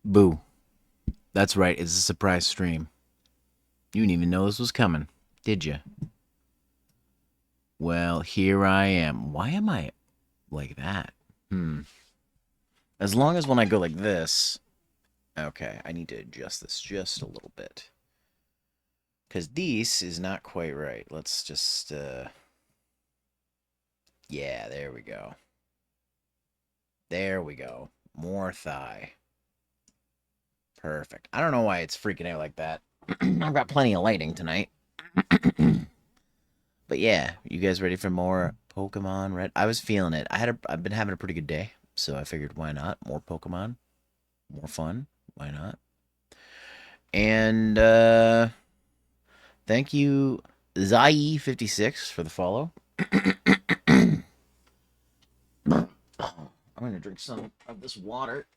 Boo. That's right, it's a surprise stream. You didn't even know this was coming, did you? Well, here I am. Why am I like that? As long as when I go like this... Okay, I need to adjust this just a little bit. Because this is not quite right. Let's just... Yeah, there we go. There we go. More thigh. Perfect. I don't know why it's freaking out like that. I've got plenty of lighting tonight. But yeah, you guys ready for more Pokemon Red? I was feeling it. I've been having a pretty good day, so I figured why not? More Pokemon, more fun. Why not? And thank you Zai56 for the follow. I'm gonna drink some of this water.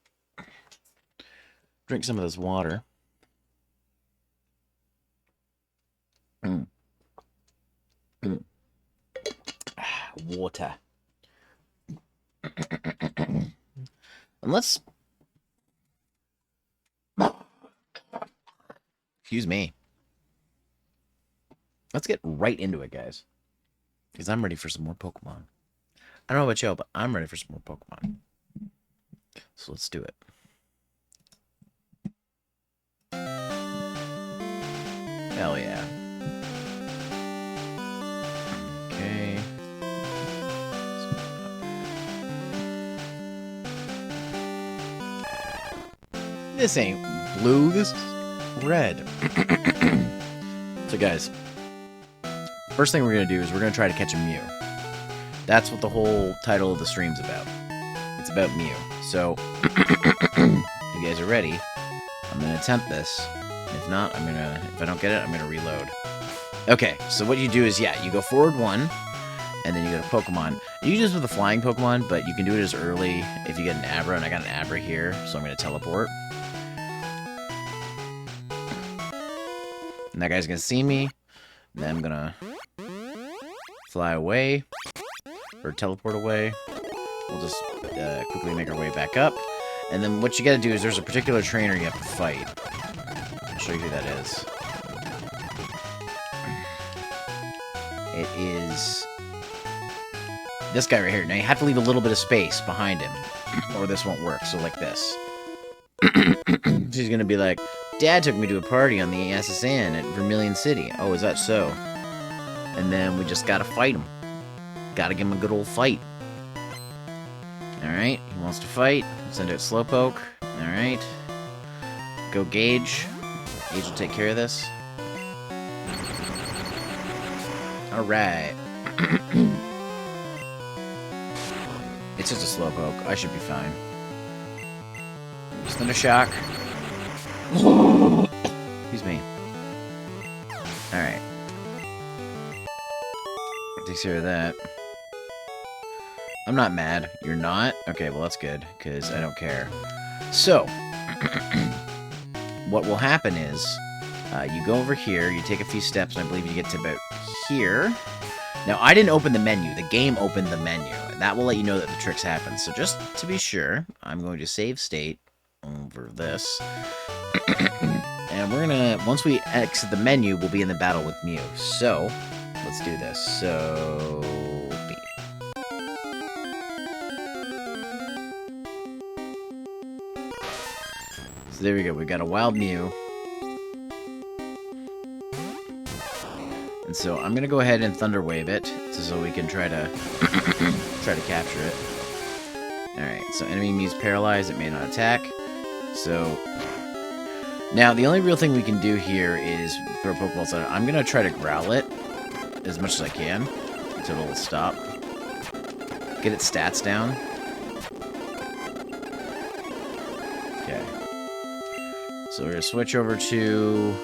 Drink some of this water. Water. Unless... Excuse me. Let's get right into it, guys. Because I'm ready for some more Pokemon. I don't know about you, but I'm ready for some more Pokemon. So let's do it. Hell yeah. Okay. This ain't blue, this is red. So guys, first thing we're going to do is we're going to try to catch a Mew. That's what the whole title of the stream's about. It's about Mew. So, if you guys are ready, I'm going to attempt this. If not, if I don't get it, I'm going to reload. Okay, so what you do is, yeah, you go forward one, and then you go to Pokemon. You can do this with a flying Pokemon, but you can do it as early if you get an Abra, and I got an Abra here, so I'm going to teleport. And that guy's going to see me. Then I'm going to fly away, or teleport away. We'll just quickly make our way back up. And then what you gotta do is there's a particular trainer you have to fight. I'll show you who that is. It is this guy right here. Now you have to leave a little bit of space behind him, or this won't work. So like this. She's gonna be like, Dad took me to a party on the SSN at Vermilion City. Oh, is that so? And then we just gotta fight him. Gotta give him a good old fight. Alright, he wants to fight. Send out Slowpoke. Alright. Go Gauge. Gauge will take care of this. Alright. It's just a Slowpoke. I should be fine. Just Thunder Shock. Excuse me. Alright. Takes care of that. I'm not mad. You're not? Okay, well that's good, because I don't care. So, what will happen is, you go over here, you take a few steps, and I believe you get to about here. Now, I didn't open the menu. The game opened the menu. That will let you know that the tricks happen. So just to be sure, I'm going to save state over this. And we're gonna, once we exit the menu, we'll be in the battle with Mew. So, let's do this. So there we go. We got a wild Mew. And so I'm gonna go ahead and Thunder Wave it, so we can try to capture it. Alright, so enemy Mew's paralyzed, it may not attack. So now the only real thing we can do here is throw Pokeballs at it. I'm gonna try to growl it as much as I can until it'll stop. Get its stats down. Okay. So we're gonna switch over to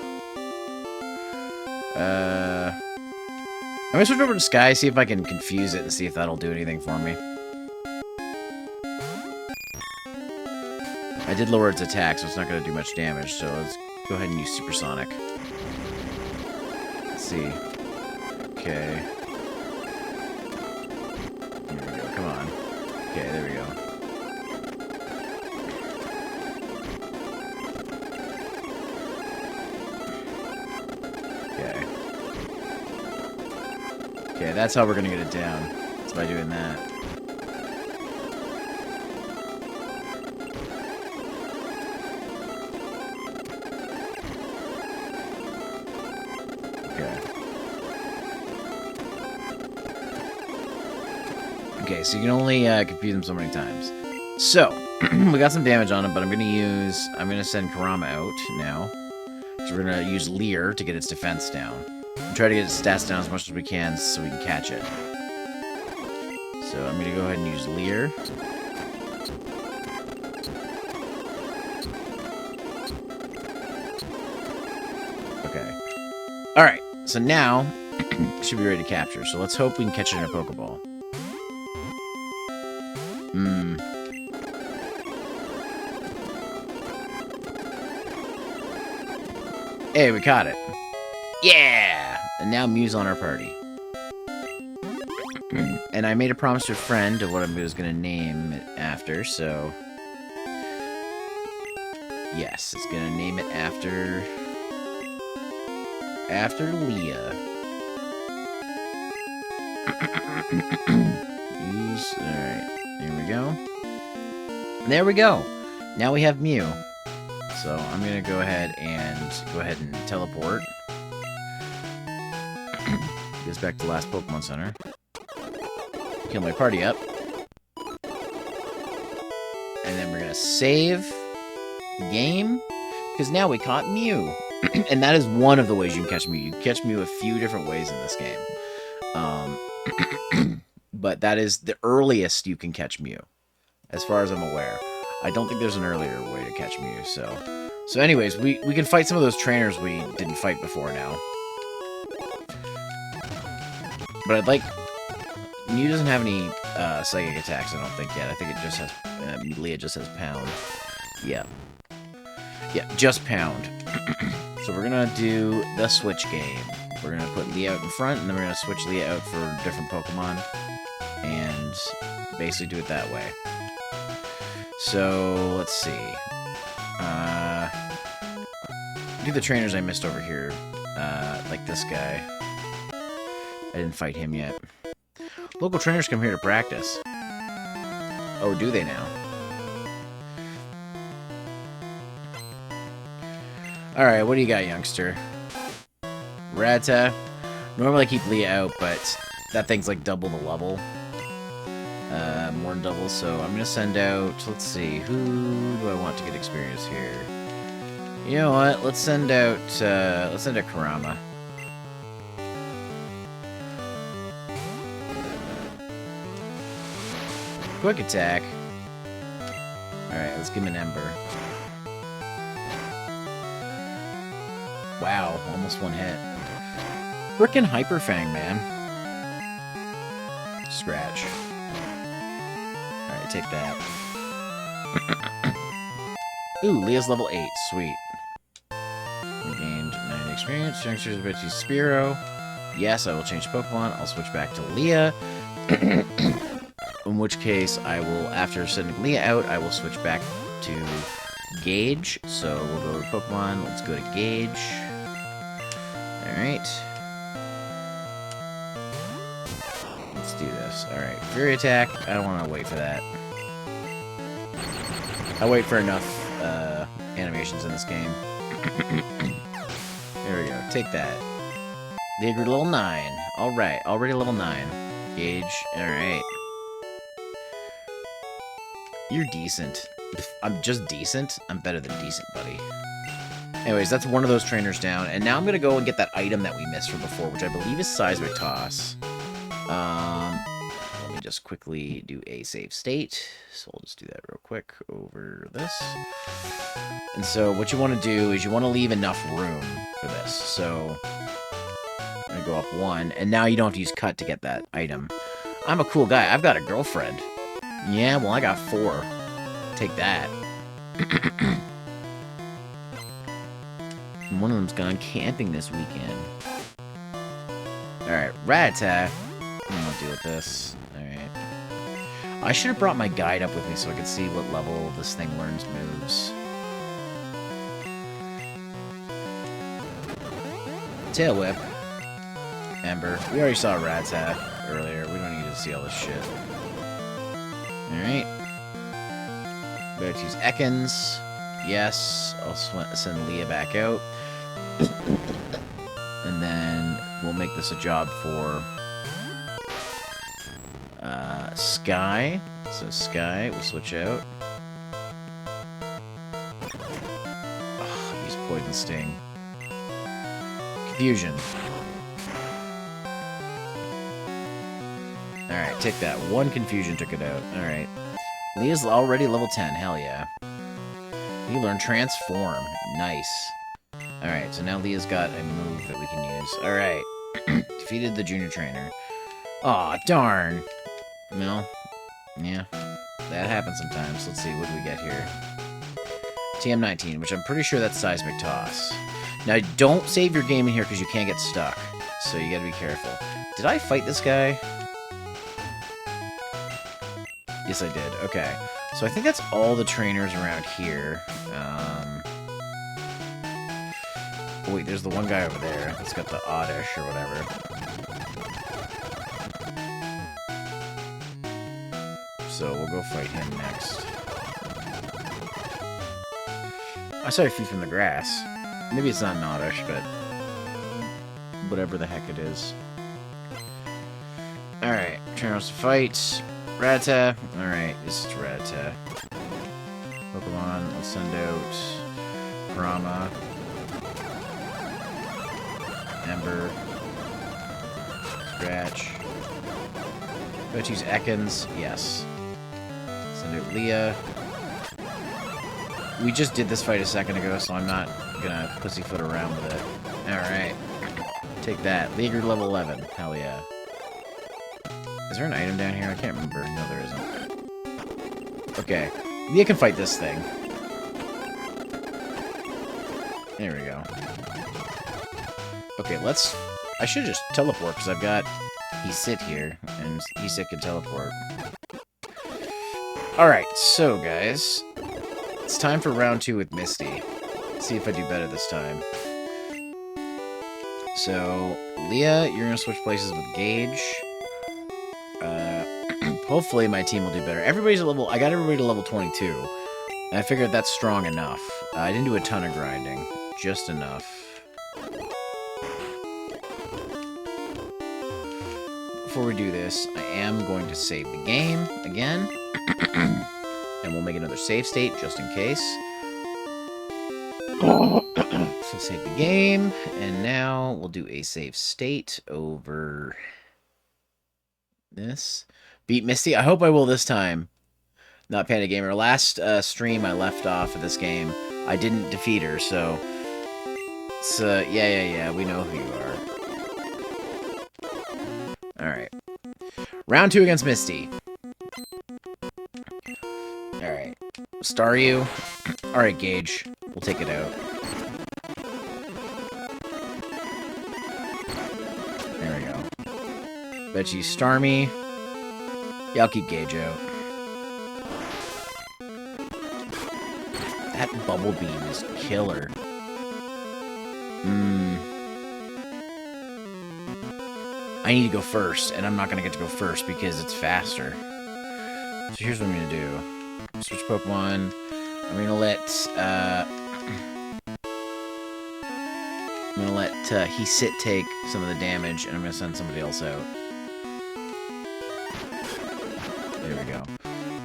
I'm gonna switch over to Sky, see if I can confuse it and see if that'll do anything for me. I did lower its attack, so it's not gonna do much damage, so let's go ahead and use Supersonic. Let's see. Okay. Here we go, come on. Okay, there we go. Okay, that's how we're gonna get it down. It's by doing that. Okay, so you can only confuse them so many times. So, we got some damage on him, but I'm gonna send Kurama out now. So we're gonna use Liah to get its defense down. And try to get its stats down as much as we can so we can catch it. So I'm gonna go ahead and use Liah. Okay. Alright, so now should be ready to capture. So let's hope we can catch it in a Pokeball. Hey, we caught it. Yeah! And now Mew's on our party. And I made a promise to a friend of what I was going to name it after, so... Yes, it's going to name it after... After Liah. Alright, here we go. There we go! Now we have Mew. So I'm going to go ahead and teleport. Get us back to the last Pokemon Center. Kill my party up. And then we're going to save the game. Because now we caught Mew. And that is one of the ways you can catch Mew. You can catch Mew a few different ways in this game. But that is the earliest you can catch Mew. As far as I'm aware. I don't think there's an earlier way to catch Mew, so anyways, we can fight some of those trainers we didn't fight before now. But I'd like... Mew doesn't have any psychic attacks, I don't think, yet. I think it just has... Liah just has Pound. Yeah. Yeah, just Pound. So we're gonna do the switch game. We're gonna put Liah out in front, and then we're gonna switch Liah out for different Pokemon. And basically do it that way. So, let's see. Do the trainers I missed over here. Like this guy. I didn't fight him yet. Local trainers come here to practice. Oh, do they now? Alright, what do you got, youngster? Rattata. Normally I keep Liah out, but that thing's like double the level. More than double, so I'm gonna send out, let's see, who do I want to get experience here? You know what, let's send out Kurama. Quick attack. Alright, let's give him an Ember. Wow, almost one hit. Frickin' Hyper Fang, man. Scratch. Alright, take that. Ooh, Liah's level 8. Sweet. We gained 9 experience. Youngsters about to use Spearow. Yes, I will change Pokemon. I'll switch back to Liah. In which case, I will, after sending Liah out, I will switch back to Gauge. So we'll go to Pokemon. Let's go to Gauge. Alright. Let's do this. Alright, Fury Attack. I don't want to wait for that. I wait for enough animations in this game. There we go. Take that. They grew level 9. Alright, already level 9. Gauge. Alright. You're decent. I'm just decent? I'm better than decent, buddy. Anyways, that's one of those trainers down. And now I'm going to go and get that item that we missed from before, which I believe is Seismic Toss. Let me just quickly do a save state. So we'll just do that real quick over this. And so what you want to do is you want to leave enough room for this. So I'm going to go up 1. And now you don't have to use cut to get that item. I'm a cool guy. I've got a girlfriend. Yeah, well, I got 4. Take that. One of them's gone camping this weekend. Alright, Rattata. I'm gonna deal with this. Alright. I should have brought my guide up with me so I could see what level this thing learns moves. Tail Whip. Ember. We already saw Rat's hat earlier. We don't need to see all this shit. Alright. Better use Ekans. Yes. I'll send Liah back out. And then we'll make this a job for Sky. So Sky, we'll switch out. Oh, use Poison Sting. Confusion. Alright, take that. One confusion took it out. Alright. Liah's already level 10. Hell yeah. You learn Transform. Nice. Alright, so now Liah's got a move that we can use. Alright. Defeated the junior trainer. Aw, darn. Well, yeah. That happens sometimes. Let's see, what do we get here? TM19, which I'm pretty sure that's Seismic Toss. Now, don't save your game in here because you can't get stuck. So you gotta be careful. Did I fight this guy? Yes, I did. Okay. So I think that's all the trainers around here. Oh, wait, there's the one guy over there that's got the Oddish or whatever. So we'll go fight him next. I saw a few from the grass. Maybe it's not an Oddish, but whatever the heck it is. Alright, trainers to fight. Rattata. Alright, this is Rattata. Pokemon, I'll send out Brahma. Ember. Scratch. Go to use Ekans. Yes. Send out Liah. We just did this fight a second ago, so I'm not gonna pussyfoot around with it. Alright. Take that. Liah level 11. Hell yeah. Is there an item down here? I can't remember. No, there isn't. Okay. Liah can fight this thing. There we go. Okay, let's... I should just teleport, because I've got... Hesit here, and Hesit can teleport. Alright, so, guys. It's time for round 2 with Misty. Let's see if I do better this time. So, Liah, you're going to switch places with Gage. Hopefully my team will do better. Everybody's at level... I got everybody to level 22. And I figured that's strong enough. I didn't do a ton of grinding. Just enough. Before we do this, I am going to save the game again. And we'll make another save state, just in case. So save the game. And now we'll do a save state over... this. Beat Misty. I hope I will this time. Not Panda Gamer. Last stream I left off of this game. I didn't defeat her, so... It's, yeah. We know who you are. Alright. Round 2 against Misty. Alright. Staryu. Alright, Gage. We'll take it out. There we go. Bet you Starmie. Yeah, I'll keep Gage out. That Bubble Beam is killer. I need to go first, and I'm not going to get to go first because it's faster. So here's what I'm going to do. Switch Pokemon. I'm going to let... Hesit take some of the damage, and I'm going to send somebody else out. There we go.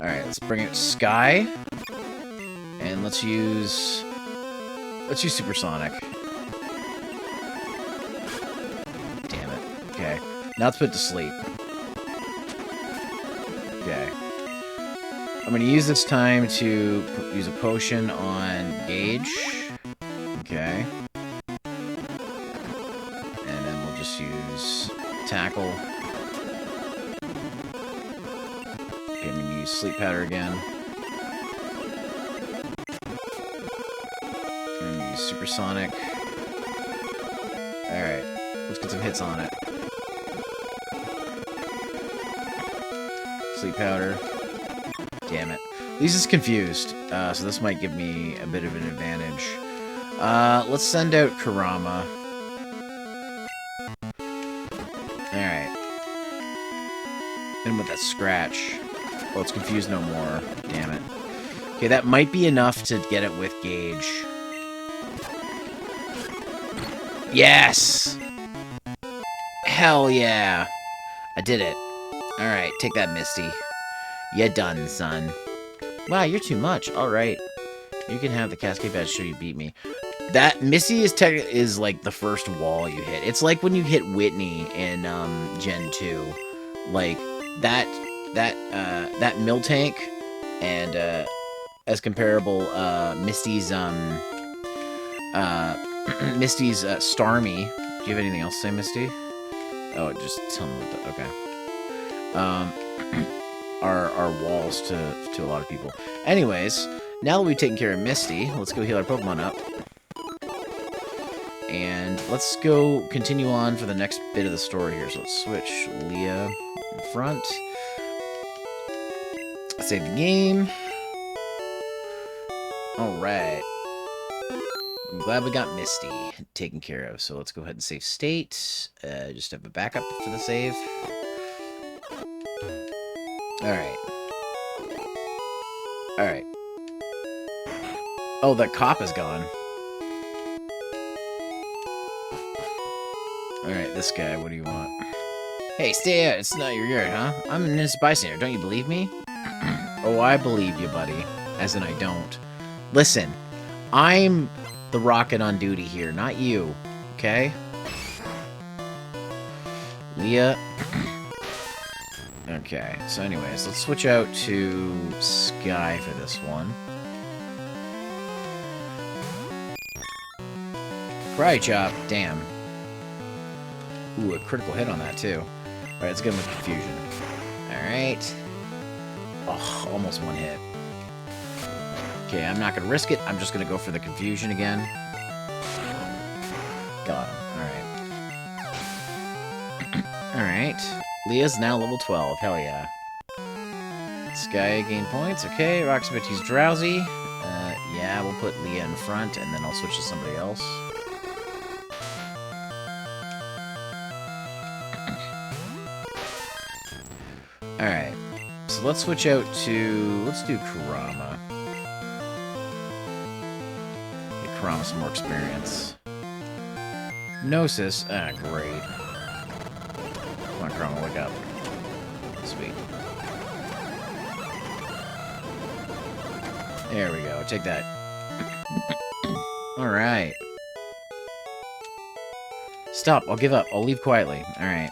Alright, let's bring out Sky. And let's use Supersonic. Damn it. Okay. Now let's put it to sleep. Okay. I'm going to use this time to use a potion on Gage. Okay. And then we'll just use Tackle. Okay, I'm going to use Sleep Powder again. I'm going to use Supersonic. Alright, let's get some hits on it. Sleep Powder. Damn it. Lisa's confused, so this might give me a bit of an advantage. Let's send out Kurama. a scratch. Oh, it's confused no more. Damn it. Okay, that might be enough to get it with Gauge. Yes! Hell yeah! I did it. Alright, take that, Misty. You done, son. Wow, you're too much. Alright. You can have the Cascade Badge show you beat me. That Misty is like the first wall you hit. It's like when you hit Whitney in Gen 2. Like that Miltank and as comparable Misty's Misty's Starmie. Do you have anything else to say, Misty? Oh, just tell me what the, okay. Are walls to a lot of people. Anyways, now that we've taken care of Misty, let's go heal our Pokemon up. And let's go continue on for the next bit of the story here. So let's switch Liah in front. Save the game. Alright. I'm glad we got Misty taken care of. So let's go ahead and save state. Just have a backup for the save. Alright. Alright. Oh, the cop is gone. Alright, this guy, what do you want? Hey, stay out. It's not your yard, huh? I'm an innocent bystander. Don't you believe me? Oh, I believe you, buddy. As in, I don't. Listen, I'm the rocket on duty here, not you. Okay? Liah. Okay, so anyways, let's switch out to Sky for this one. Karate chop, damn. Ooh, a critical hit on that, too. Alright, let's get him with Confusion. Alright. Oh, almost one hit. Okay, I'm not going to risk it. I'm just going to go for the Confusion again. Got him. Alright. Alright. Liah's now level 12. Hell yeah. Sky gain points. Okay, Roxabiti's drowsy. Yeah, we'll put Liah in front, and then I'll switch to somebody else. Alright, so let's switch out to... let's do Kurama. Get Kurama some more experience. Gnosis. Ah, great. Come on, Kurama, wake up. Sweet. There we go, take that. Alright. Stop, I'll give up. I'll leave quietly. Alright.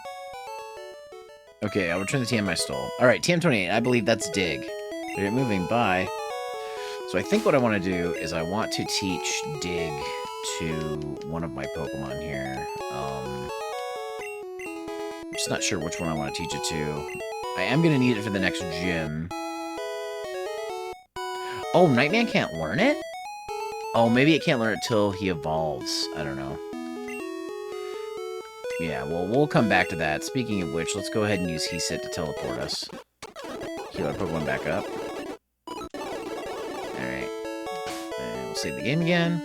Okay, I'll return the TM I stole. Alright, TM28, I believe that's Dig. They're moving by. So I think what I want to do is I want to teach Dig to one of my Pokemon here. I'm just not sure which one I want to teach it to. I am going to need it for the next gym. Oh, Nightman can't learn it? Oh, maybe it can't learn it till he evolves. I don't know. Yeah, well, we'll come back to that. Speaking of which, let's go ahead and use Heat to teleport us. Heal our Pokemon back up. Alright. And we'll save the game again.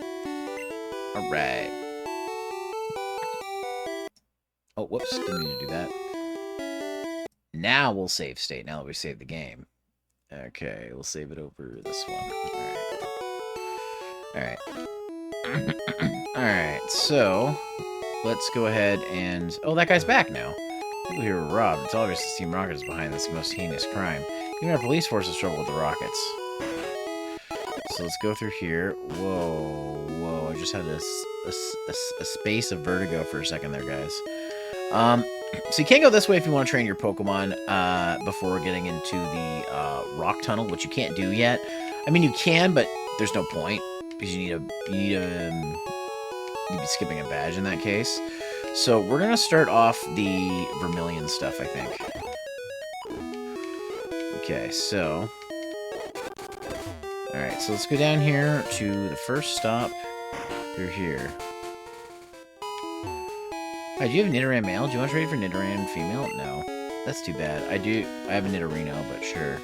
Alright. Oh, whoops. Didn't mean to do that. Now we'll save state, now that we saved the game. Okay, we'll save it over this one. Alright. Alright. Alright, so... let's go ahead and... oh, that guy's back now. People here were robbed. It's obvious that Team Rocket is behind this most heinous crime. Even our police forces struggle with the Rockets. So let's go through here. Whoa, whoa. I just had a space of vertigo for a second there, guys. So you can't go this way if you want to train your Pokemon before getting into the rock tunnel, which you can't do yet. I mean, you can, but there's no point. Because you'd be skipping a badge in that case. So we're going to start off the Vermilion stuff, I think. Okay, so... alright, so let's go down here to the first stop through here. Hi, do you have Nidoran male? Do you want to trade for Nidoran female? No. That's too bad. I have a Nidorino, but sure.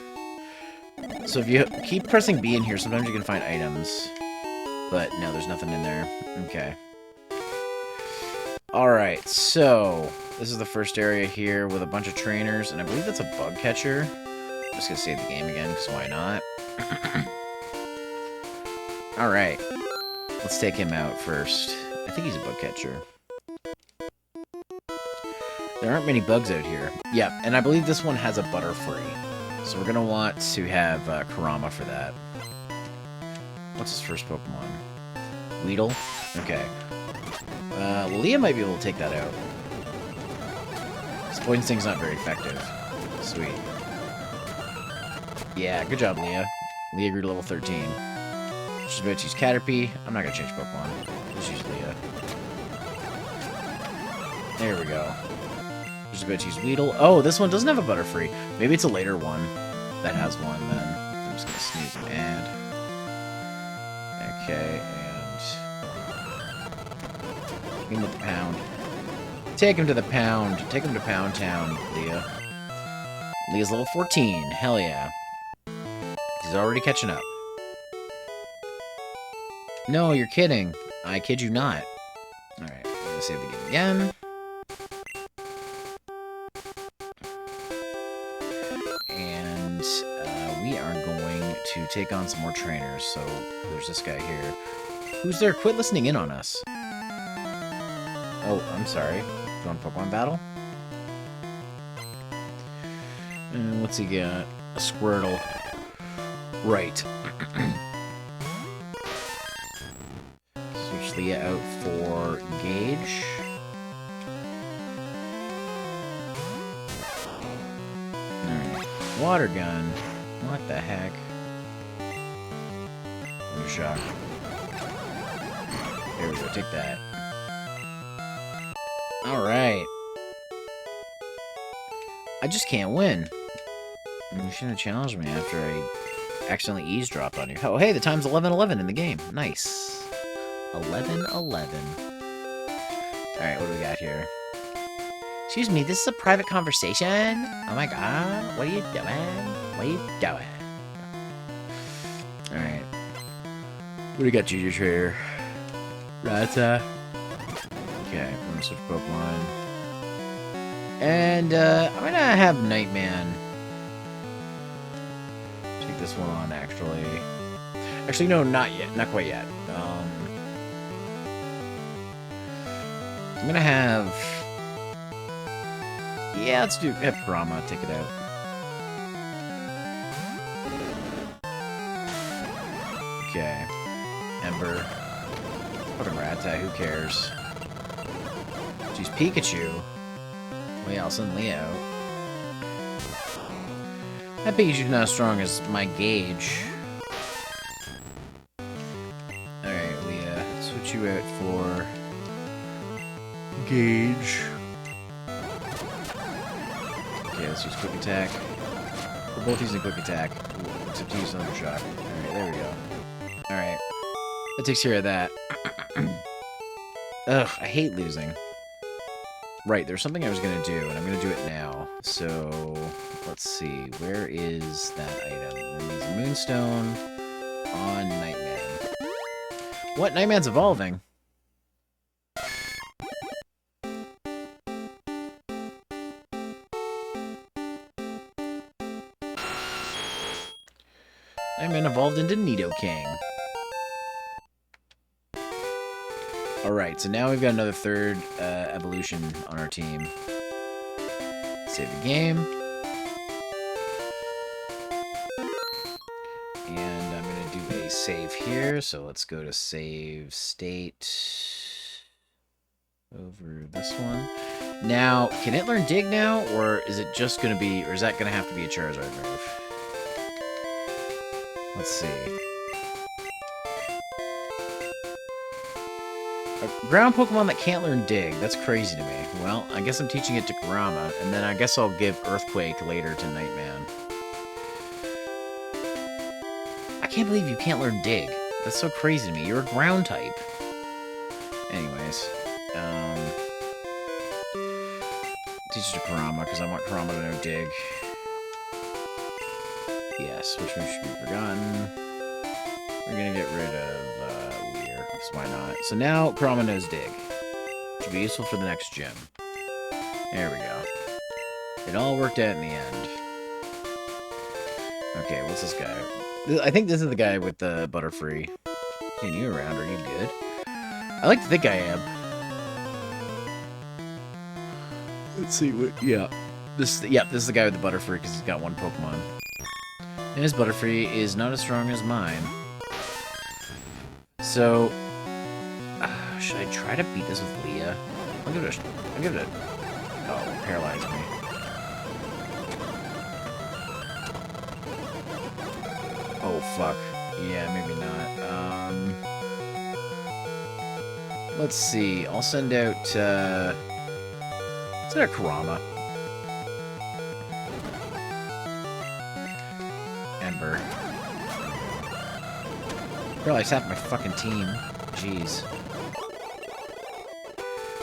So if you keep pressing B in here, sometimes you can find items. But no, there's nothing in there. Okay. Alright, so... This is the first area here with a bunch of trainers, and I believe that's a bug catcher. I'm just gonna save the game again, because why not? Alright. Let's take him out first. I think he's a bug catcher. There aren't many bugs out here. Yeah, and I believe this one has a Butterfree. So we're gonna want to have Kurama for that. What's his first Pokemon? Weedle? Okay. Well, Liah might be able to take that out. This Poison Sting's not very effective. Sweet. Yeah, good job, Liah. Liah grew to level 13. She's about to use Caterpie. I'm not gonna change Pokemon. Just use Liah. There we go. She's about to use Weedle. Oh, this one doesn't have a Butterfree. Maybe it's a later one that has one, then. I'm just gonna sneak and add. Okay, and... Take him to the pound. Take him to the pound. Take him to Pound Town, Liah. Liah's level 14. Hell yeah. He's already catching up. No, you're kidding. I kid you not. Alright, I'm gonna save the game again. And we are going to take on some more trainers. So there's this guy here. Who's there? Quit listening in on us. Oh, I'm sorry. You want Pokemon battle? And what's he got? A Squirtle. Right. Switch Liah out for Gauge. Alright. Water gun. What the heck? Under shock. There we go. Take that. Alright. I just can't win. You shouldn't have challenged me after I accidentally eavesdropped on you. Oh, hey, the time's 11:11 in the game. Nice. 11:11. Alright, what do we got here? Excuse me, this is a private conversation? Oh my god, what are you doing? What are you doing? Alright. What do you got, Junior Trader? Rata. Okay, I'm gonna switch Pokemon. And, I'm gonna have Nightman. Take this one on, actually. Actually, no, not yet. Not quite yet. I'm gonna have... Yeah, let's do... Have Kurama take it out. Okay. Ember. Fucking Rattata, who cares? Jeez, Pikachu. Well, yeah, I'll send Liah out. That Pikachu's not as strong as my Gauge. Alright, Liah, switch you out for... Gauge. Okay, let's use Quick Attack. We're both using Quick Attack, except to use another shot. Alright, there we go. Alright. That takes care of that. Ugh, I hate losing. Right, there's something I was going to do, and I'm going to do it now. So, let's see. Where is that item? We're going to use Moonstone on Nightman. What? Nightman's evolving? Nightman evolved into Nidoking. Alright, so now we've got another third evolution on our team. Save the game. And I'm going to do a save here, so let's go to save state over this one. Now, can it learn Dig now, or is it just going to be, or is that going to have to be a Charizard move? Let's see. A ground Pokemon that can't learn Dig. That's crazy to me. Well, I guess I'm teaching it to Kurama, and then I guess I'll give Earthquake later to Nightman. I can't believe you can't learn Dig. That's so crazy to me. You're a ground type. Anyways. Teach it to Kurama, because I want Kurama to know Dig. Yes, which one should be forgotten? We're gonna get rid of Leer, because why not? So now Kurama knows Dig, which will be useful for the next gym. There we go. It all worked out in the end. Okay, what's this guy? I think this is the guy with the Butterfree. Seeing you around, are you good? I like to think I am. Let's see what. Yeah, this is the guy with the Butterfree because he's got one Pokemon, and his Butterfree is not as strong as mine. So, should I try to beat this with Liah? I'll give it a. Oh, paralyze me. Oh fuck. Yeah, maybe not. Let's see. I'll send out. Send out Kurama. Ember. Realize half my fucking team. Jeez.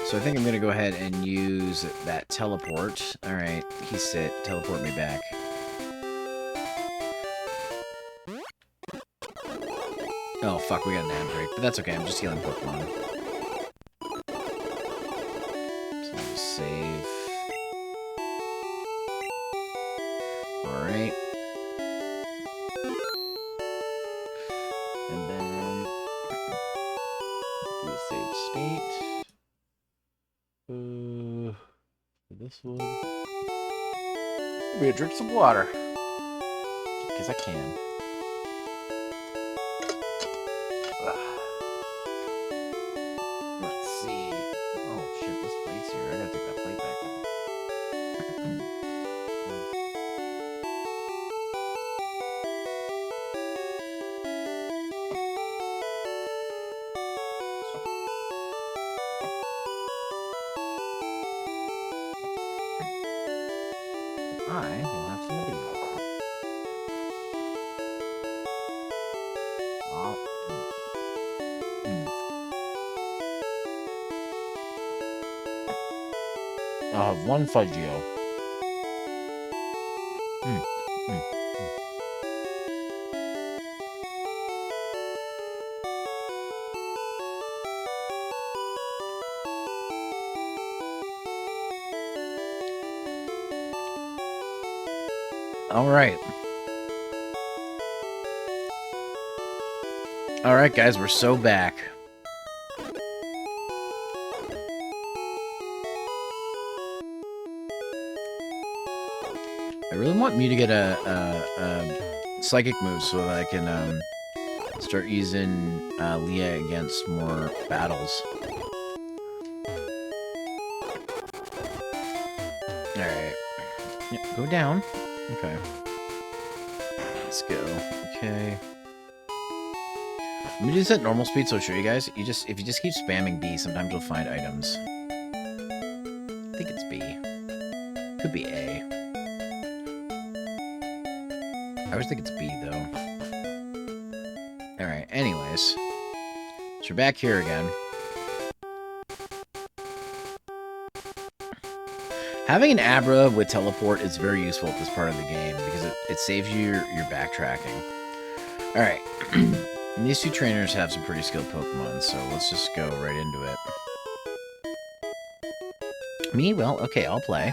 So I think I'm gonna go ahead and use that teleport. Alright, he's sit. Teleport me back. Oh fuck, we got an ad break, but that's okay, I'm just healing Pokemon. So save. Alright. And then do a save state. This one. I'm gonna drink some water. Because I can. Let's see. Oh shit, this plate's here. I gotta take that plate back. I will have some video. I'll have one Fudgio. Alright, guys, we're so back. I really want Mew to get a psychic move so that I can start using Liah against more battles. Alright. Yep, go down. Okay. Let's go. Okay. Let me do this at normal speed so I'll show you guys. If you just keep spamming B, sometimes you'll find items. I think it's B. Could be A. I always think it's B, though. Alright, anyways. So we're back here again. Having an Abra with teleport is very useful at this part of the game, because it saves you your backtracking. Alright. And these two trainers have some pretty skilled Pokemon, so let's just go right into it. Me? Well, okay, I'll play.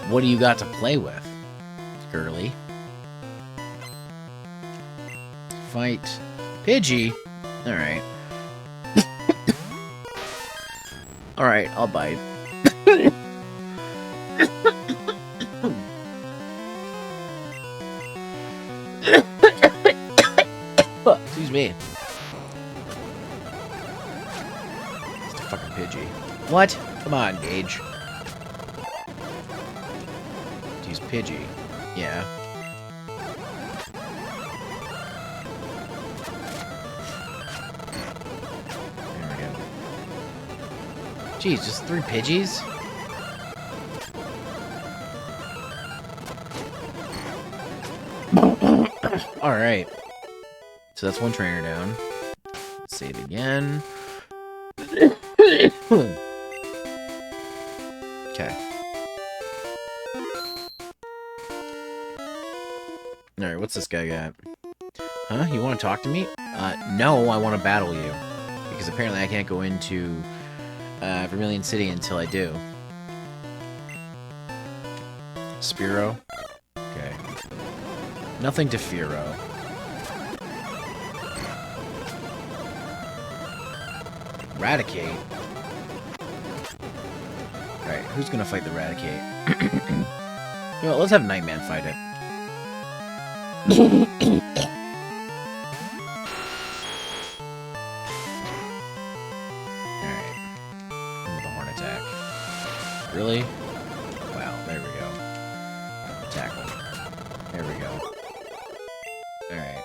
What do you got to play with, girly? Fight Pidgey. Alright. Alright, I'll bite. Excuse me. It's a fucking Pidgey. What? Come on, Gage. Use Pidgey. Yeah. There we go. Jeez, just 3 Pidgeys? Alright. So that's one trainer down. Save again. Okay. Alright, what's this guy got? Huh? You want to talk to me? No, I want to battle you. Because apparently I can't go into Vermilion City until I do. Spearow? Okay. Nothing to Fearow. Raticate? Alright, who's gonna fight the Raticate? Well, let's have Nightman fight it. Alright. With a horn attack. Really? Wow, there we go. Tackle. There we go. Alright.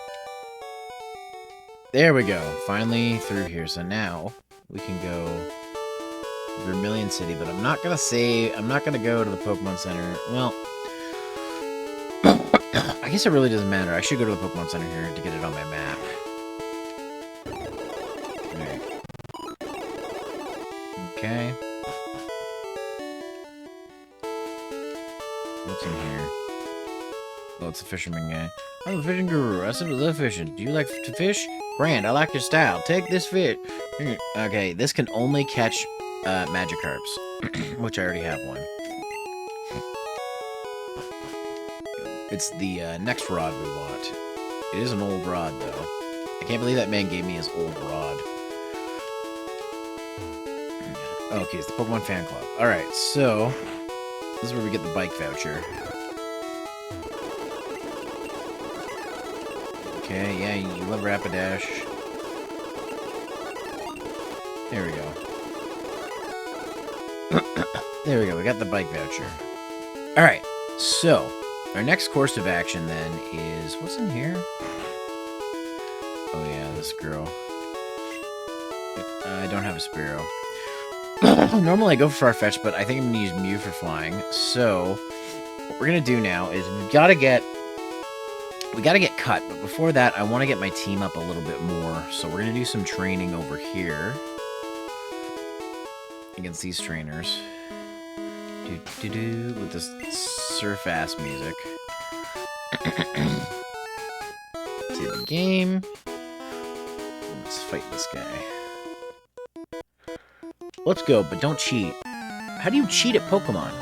There we go. Finally through here. So now we can go Vermilion City, but I'm not gonna go to the Pokemon Center. Well, I guess it really doesn't matter. I should go to the Pokemon Center here to get it on my map. Alright. Okay. What's in here? Oh, it's a fisherman guy. I'm a fishing guru. I simply love fishing. Do you like to fish? Grand, I like your style. Take this fish. Okay, this can only catch Magikarps, which I already have one. It's the next rod we want. It is an old rod, though. I can't believe that man gave me his old rod. Okay, it's the Pokemon Fan Club. Alright, so this is where we get the bike voucher. Okay, yeah, you love Rapidash. There we go. There we go, we got the bike voucher. Alright, so our next course of action then is... What's in here? Oh yeah, this girl. I don't have a Spearow. Normally I go for Farfetch'd, but I think I'm going to use Mew for flying. So, what we're going to do now is we gotta get cut, but before that, I want to get my team up a little bit more. So we're going to do some training over here against these trainers. With this surf-ass music. Save the game. Let's fight this guy. Let's go, but don't cheat. How do you cheat at Pokemon?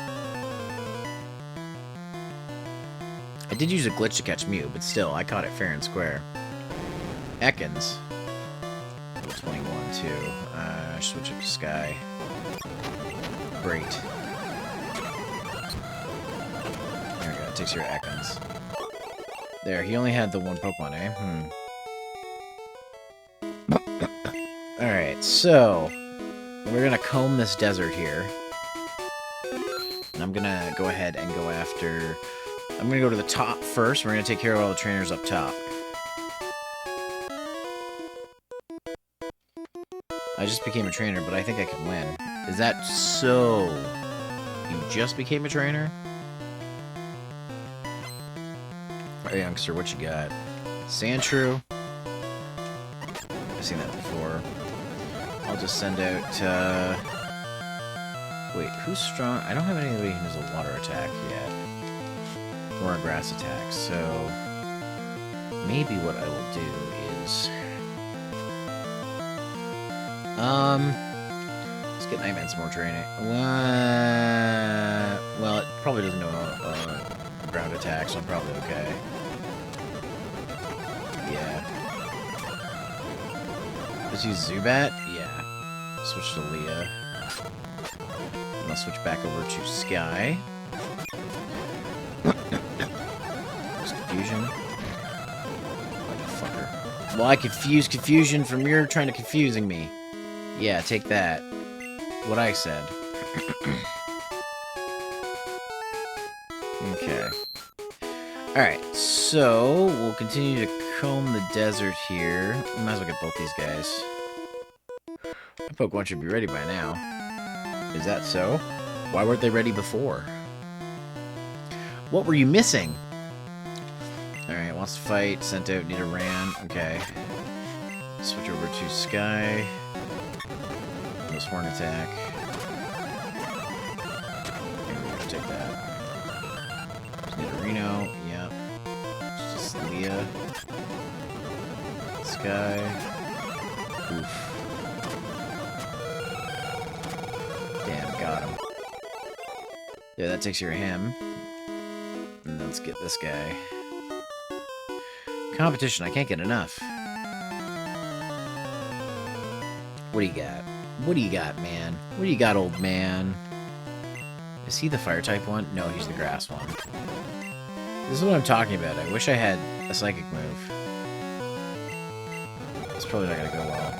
I did use a glitch to catch Mew, but still, I caught it fair and square. Ekans. 21, too. Switch up to Sky. Great. There we go, it takes your Ekans. There, he only had the one Pokemon, eh? Alright, so... we're gonna comb this desert here. And I'm gonna go ahead and go after... I'm gonna go to the top first. We're gonna take care of all the trainers up top. I just became a trainer, but I think I can win. Is that so? You just became a trainer? Alright, youngster, what you got? Sandshrew. I've seen that before. I'll just send out, wait, who's strong? I don't have anybody who has a water attack yet. Or a grass attack, so... maybe what I will do is... let's get Nightman some more training. Well, it probably doesn't know ground attack, so I'm probably okay. Yeah. Let's use Zubat? Yeah. Switch to Liah. And I'll switch back over to Sky. There's Confusion. Motherfucker. Well, I confuse Confusion from your trying to confusing me. Yeah, take that. What I said. Okay. Alright, so we'll continue to comb the desert here. We might as well get both these guys. My Pokemon should be ready by now. Is that so? Why weren't they ready before? What were you missing? Alright, wants to fight. Sent out, need a ran. Okay. Switch over to Sky. This horn attack. Maybe we can take that. Just need a Reno. Yep. It's just Liah. Sky. Oof. Damn, got him. Yeah, that takes care of him. let's get this guy. Competition, I can't get enough. What do you got? What do you got, man? What do you got, old man? Is he the fire type one? No, he's the grass one. This is what I'm talking about. I wish I had a psychic move. It's probably not gonna go well.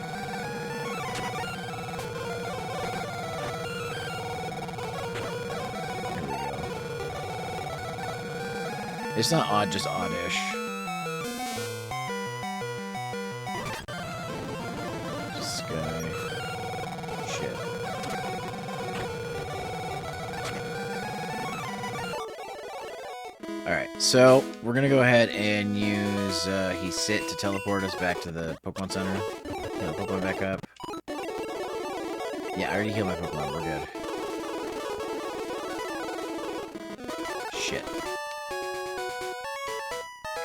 Here we go. It's not odd, just oddish. This guy. Shit. Alright, so we're gonna go ahead and use he sit to teleport us back to the Pokemon Center. Heal the Pokemon back up. Yeah, I already healed my Pokemon, we're good. Shit.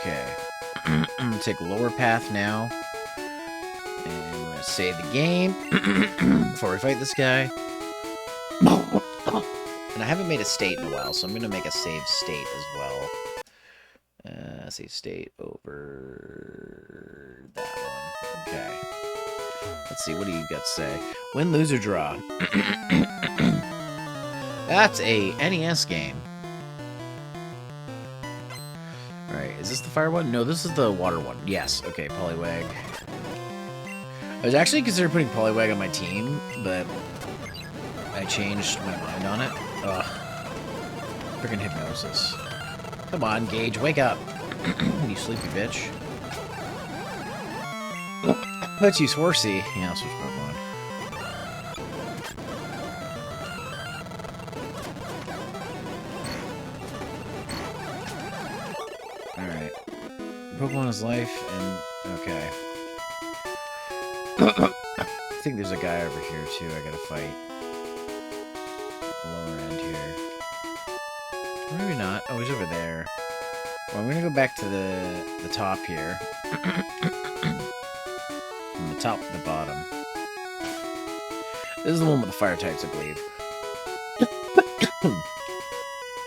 Okay. I'm gonna take lower path now. And we're gonna save the game before we fight this guy. And I haven't made a state in a while, so I'm gonna make a save state as well. Save state over that one. Okay. Let's see, what do you got to say? Win, lose, or draw. That's a NES game. Alright, is this the fire one? No, this is the water one. Yes, okay, Poliwag. I was actually considering putting Poliwag on my team, but I changed my mind on it. Ugh. Freaking hypnosis. Come on, Gage, wake up. You sleepy bitch. Let's use Horsey. Yeah, I'll switch Pokemon. Alright. Pokemon is life, and... okay. I think there's a guy over here, too, I gotta fight. Lower end here. Maybe not. Oh, he's over there. Well, I'm gonna go back to the top here. From the top to the bottom. This is the one with the fire types, I believe.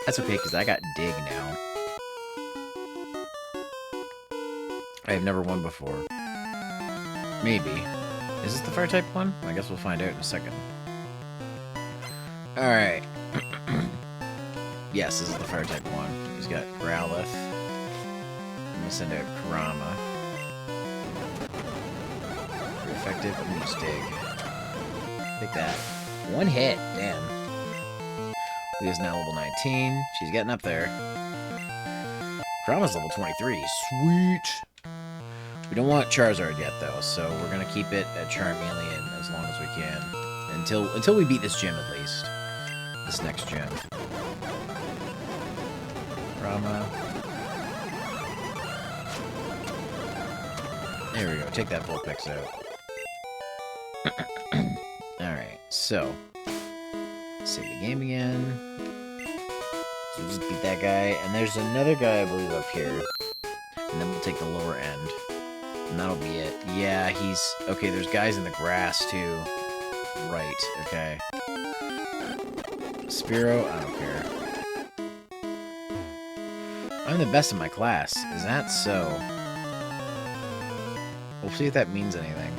That's okay, because I got Dig now. I have never won before. Maybe. Is this the fire type one? I guess we'll find out in a second. Alright. Yes, this is the fire type one. He's got Growlithe. I'm gonna send out Kurama. Pretty effective. I'm gonna use Dig. Take that. One hit. Damn. Leah's now level 19. She's getting up there. Kurama's level 23. Sweet. We don't want Charizard yet, though, so we're gonna keep it at Charmeleon as long as we can. Until we beat this gym, at least. This next gym. Rama. There we go. Take that Vulpix out. Alright, so. Save the game again. So we just beat that guy. And there's another guy, I believe, up here. And then we'll take the lower end. And that'll be it. Yeah, he's... okay, there's guys in the grass, too. Right, okay. Spearow, I don't care. I'm the best in my class. Is that so? We'll see if that means anything.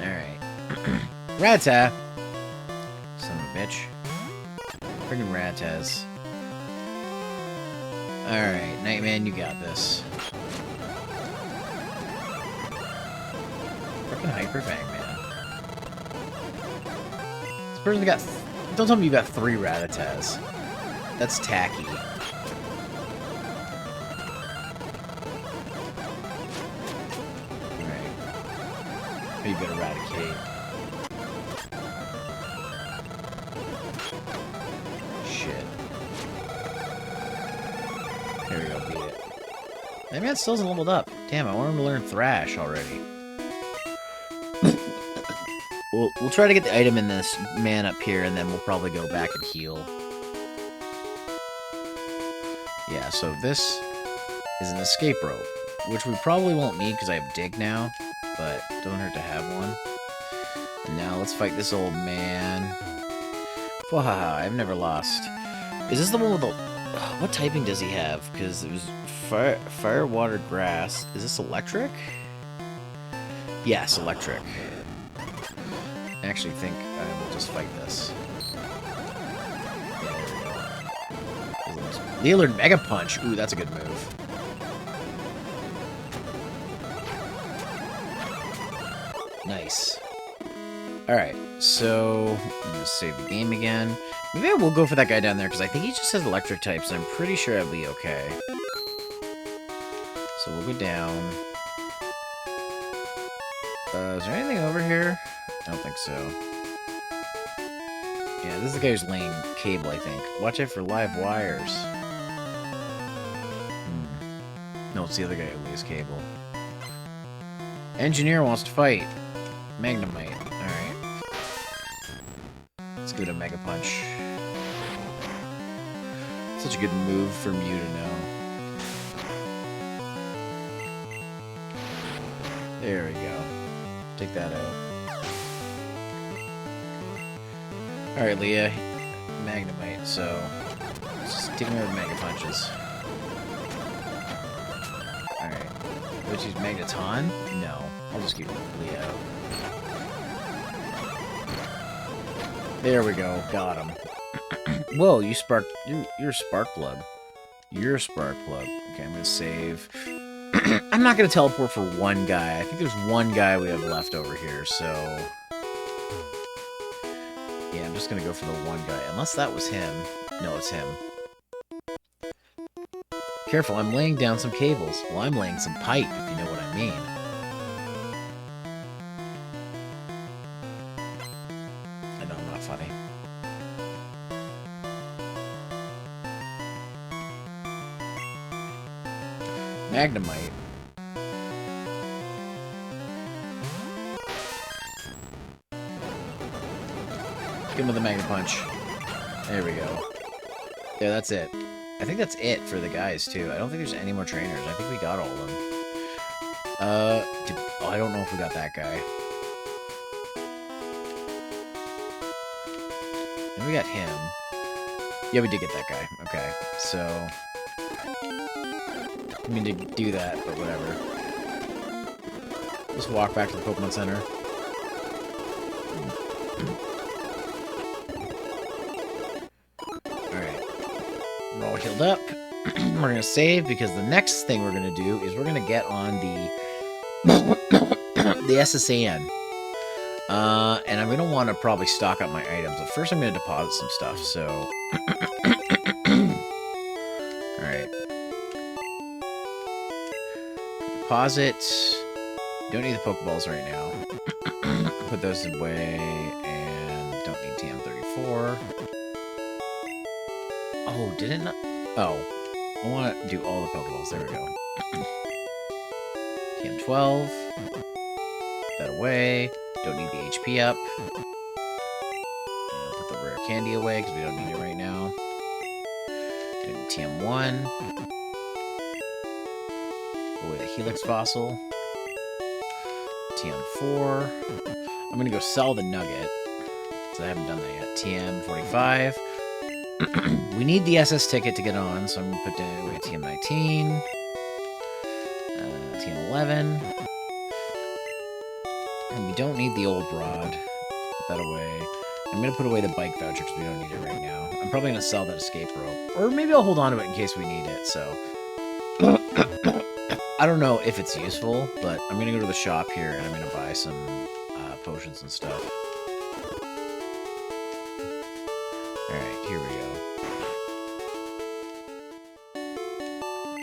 Alright. Rattata! Son of a bitch. Friggin' Rattaz. Alright, Nightman, you got this. Frickin' Hyper Fang, man. This person got... don't tell me you got 3 Rattatas. That's tacky. Alright. Maybe you better Eradicate. Shit. There we go, beat it. That man still hasn't leveled up. Damn, I want him to learn Thrash already. We'll try to get the item in this man up here, and then we'll probably go back and heal. Yeah, so this is an escape rope, which we probably won't need because I have Dig now, but don't hurt to have one. And now let's fight this old man. Wahaha, I've never lost. Is this the one with the... what typing does he have? Because it was fire, water, grass. Is this electric? Yes, electric. I actually think I will just fight this. Yeah, there we go. Leonard Mega Punch. Ooh, that's a good move. Nice. Alright, so I'm gonna save the game again. Maybe I will go for that guy down there, because I think he just has electric types, and I'm pretty sure I'll be okay. So we'll go down. Is there anything over here? I don't think so. Yeah, this is the guy who's laying cable, I think. Watch out for live wires. No, it's the other guy who lays cable. Engineer wants to fight. Magnemite. Alright. Let's give it a Mega Punch. Such a good move for Mew to know. There we go. Take that out. Alright, Liah. Magnemite, so... let's just take him with Mega Punches. Alright. Let's use Magneton? No. I'll just keep Liah out. There we go. Got him. Whoa, you sparked... You're Sparkplug. You're Sparkplug. Okay, I'm gonna save. I'm not gonna teleport for one guy. I think there's one guy we have left over here, so... yeah, I'm just gonna go for the one guy. Unless that was him. No, it's him. Careful, I'm laying down some cables. Well, I'm laying some pipe, if you know what I mean. I know I'm not funny. Magnemite. Give him with a Mega Punch. There we go. Yeah, that's it. I think that's it for the guys, too. I don't think there's any more trainers. I think we got all of them. Oh, I don't know if we got that guy. And we got him. Yeah, we did get that guy. Okay, so... I mean to do that, but whatever. Just walk back to the Pokemon Center. Alright. We're all healed up. We're gonna save, because the next thing we're gonna do is we're gonna get on the the SSN. And I'm gonna want to probably stock up my items. But first I'm gonna deposit some stuff, so... Alright. Deposit. Don't need the Pokeballs right now. Put those away, and don't need TM34. Oh, did it not? Oh. I want to do all the Pokeballs. There we go. TM12. Put that away. Don't need the HP up. And put the rare candy away, because we don't need it right now. Don't need TM1. Away the Helix Fossil. TM4. I'm gonna go sell the Nugget, so I haven't done that yet. TM45. We need the SS ticket to get on, so I'm gonna put away TM19. TM11. And we don't need the old rod. Put that away. I'm gonna put away the bike voucher because we don't need it right now. I'm probably gonna sell that escape rope. Or maybe I'll hold on to it in case we need it, so... I don't know if it's useful, but I'm gonna go to the shop here and I'm gonna buy some potions and stuff. Alright, here we go.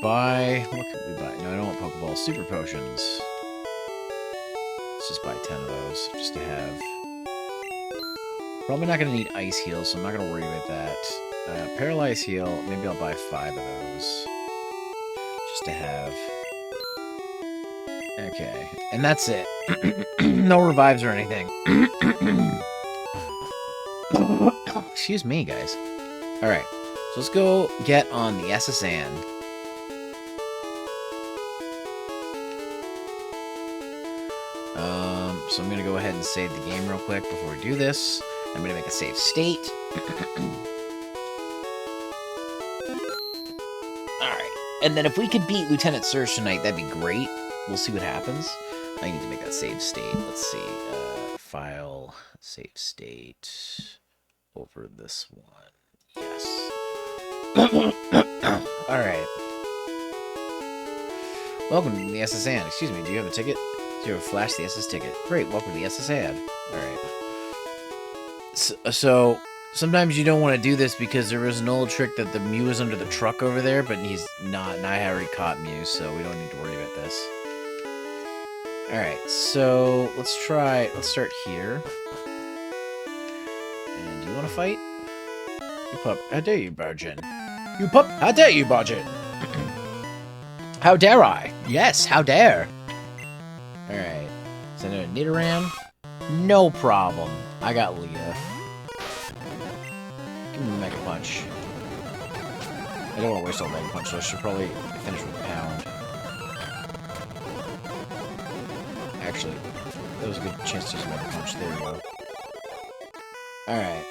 Buy... what can we buy? No, I don't want Pokeballs. Super potions. Let's just buy 10 of those, just to have... Probably not gonna need Ice Heal, so I'm not gonna worry about that. Paralyze Heal, maybe I'll buy 5 of those. Just to have... Okay, and that's it. No revives or anything. Excuse me, guys. Alright, so let's go get on the SSN. So I'm going to go ahead and save the game real quick before we do this. I'm going to make a save state. And then if we could beat Lieutenant Surge tonight, that'd be great. We'll see what happens. I need to make that save state. Let's see. File, save state, over this one. Yes. Alright. Welcome to the SS Ad. Excuse me, do you have a ticket? Do you have a flash the SS ticket? Great, welcome to the SS Ad. Alright. So, sometimes you don't want to do this because there was an old trick that the Mew is under the truck over there, but he's not, and I already caught Mew, so we don't need to worry about this. Alright, so let's start here. And do you want to fight? You pup, how dare you barge in? You pup, how dare you barge in? How dare I? Yes, how dare? Alright, send in a Nidoran. No problem. I got Liah. Give me a Mega Punch. I don't want to waste all Mega Punch, so I should probably finish with Pound. Actually, that was a good chance to use Mega Punch. There we go. Alright.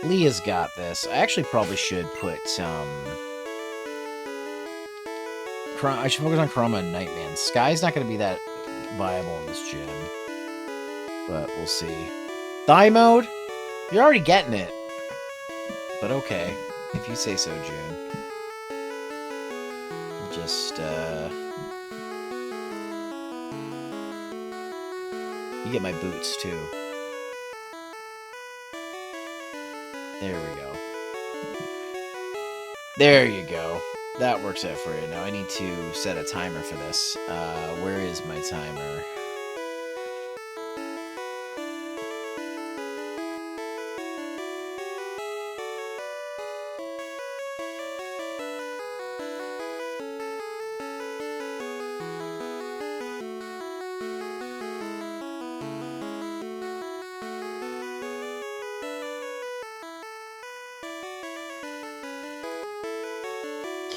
Liah's got this. I actually probably should put, I should focus on Chroma and Nightman. Sky's not going to be that viable in this gym. But we'll see. Thigh mode? You're already getting it. But okay. If you say so, June. We'll just, You get my boots, too. There we go. There you go. That works out for you. Now I need to set a timer for this. Where is my timer?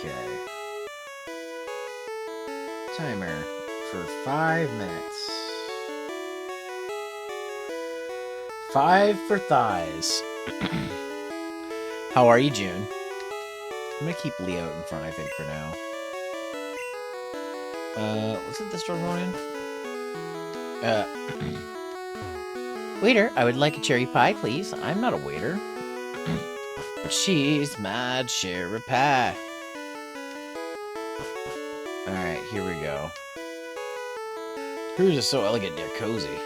Okay. Timer for 5 minutes. 5 for thighs. How are you, June? I'm gonna keep Leo out in front, I think, for now. Was it this door going in? Waiter, I would like a cherry pie, please. I'm not a waiter. But she's my cherry pie. Alright, here we go. Cruise is so elegant and cozy.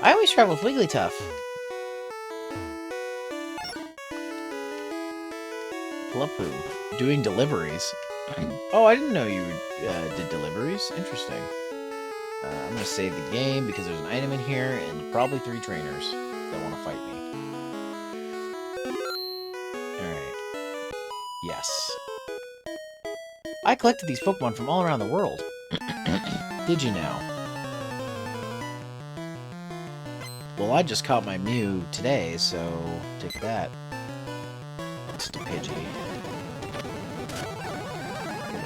I always travel with Wigglytuff. Palapu. Doing deliveries. Oh, I didn't know you did deliveries. Interesting. I'm going to save the game because there's an item in here and probably 3 trainers that want to fight me. Alright. Yes. I collected these Pokemon from all around the world. Did you now? Well, I just caught my Mew today, so take that. Just a Pidgey.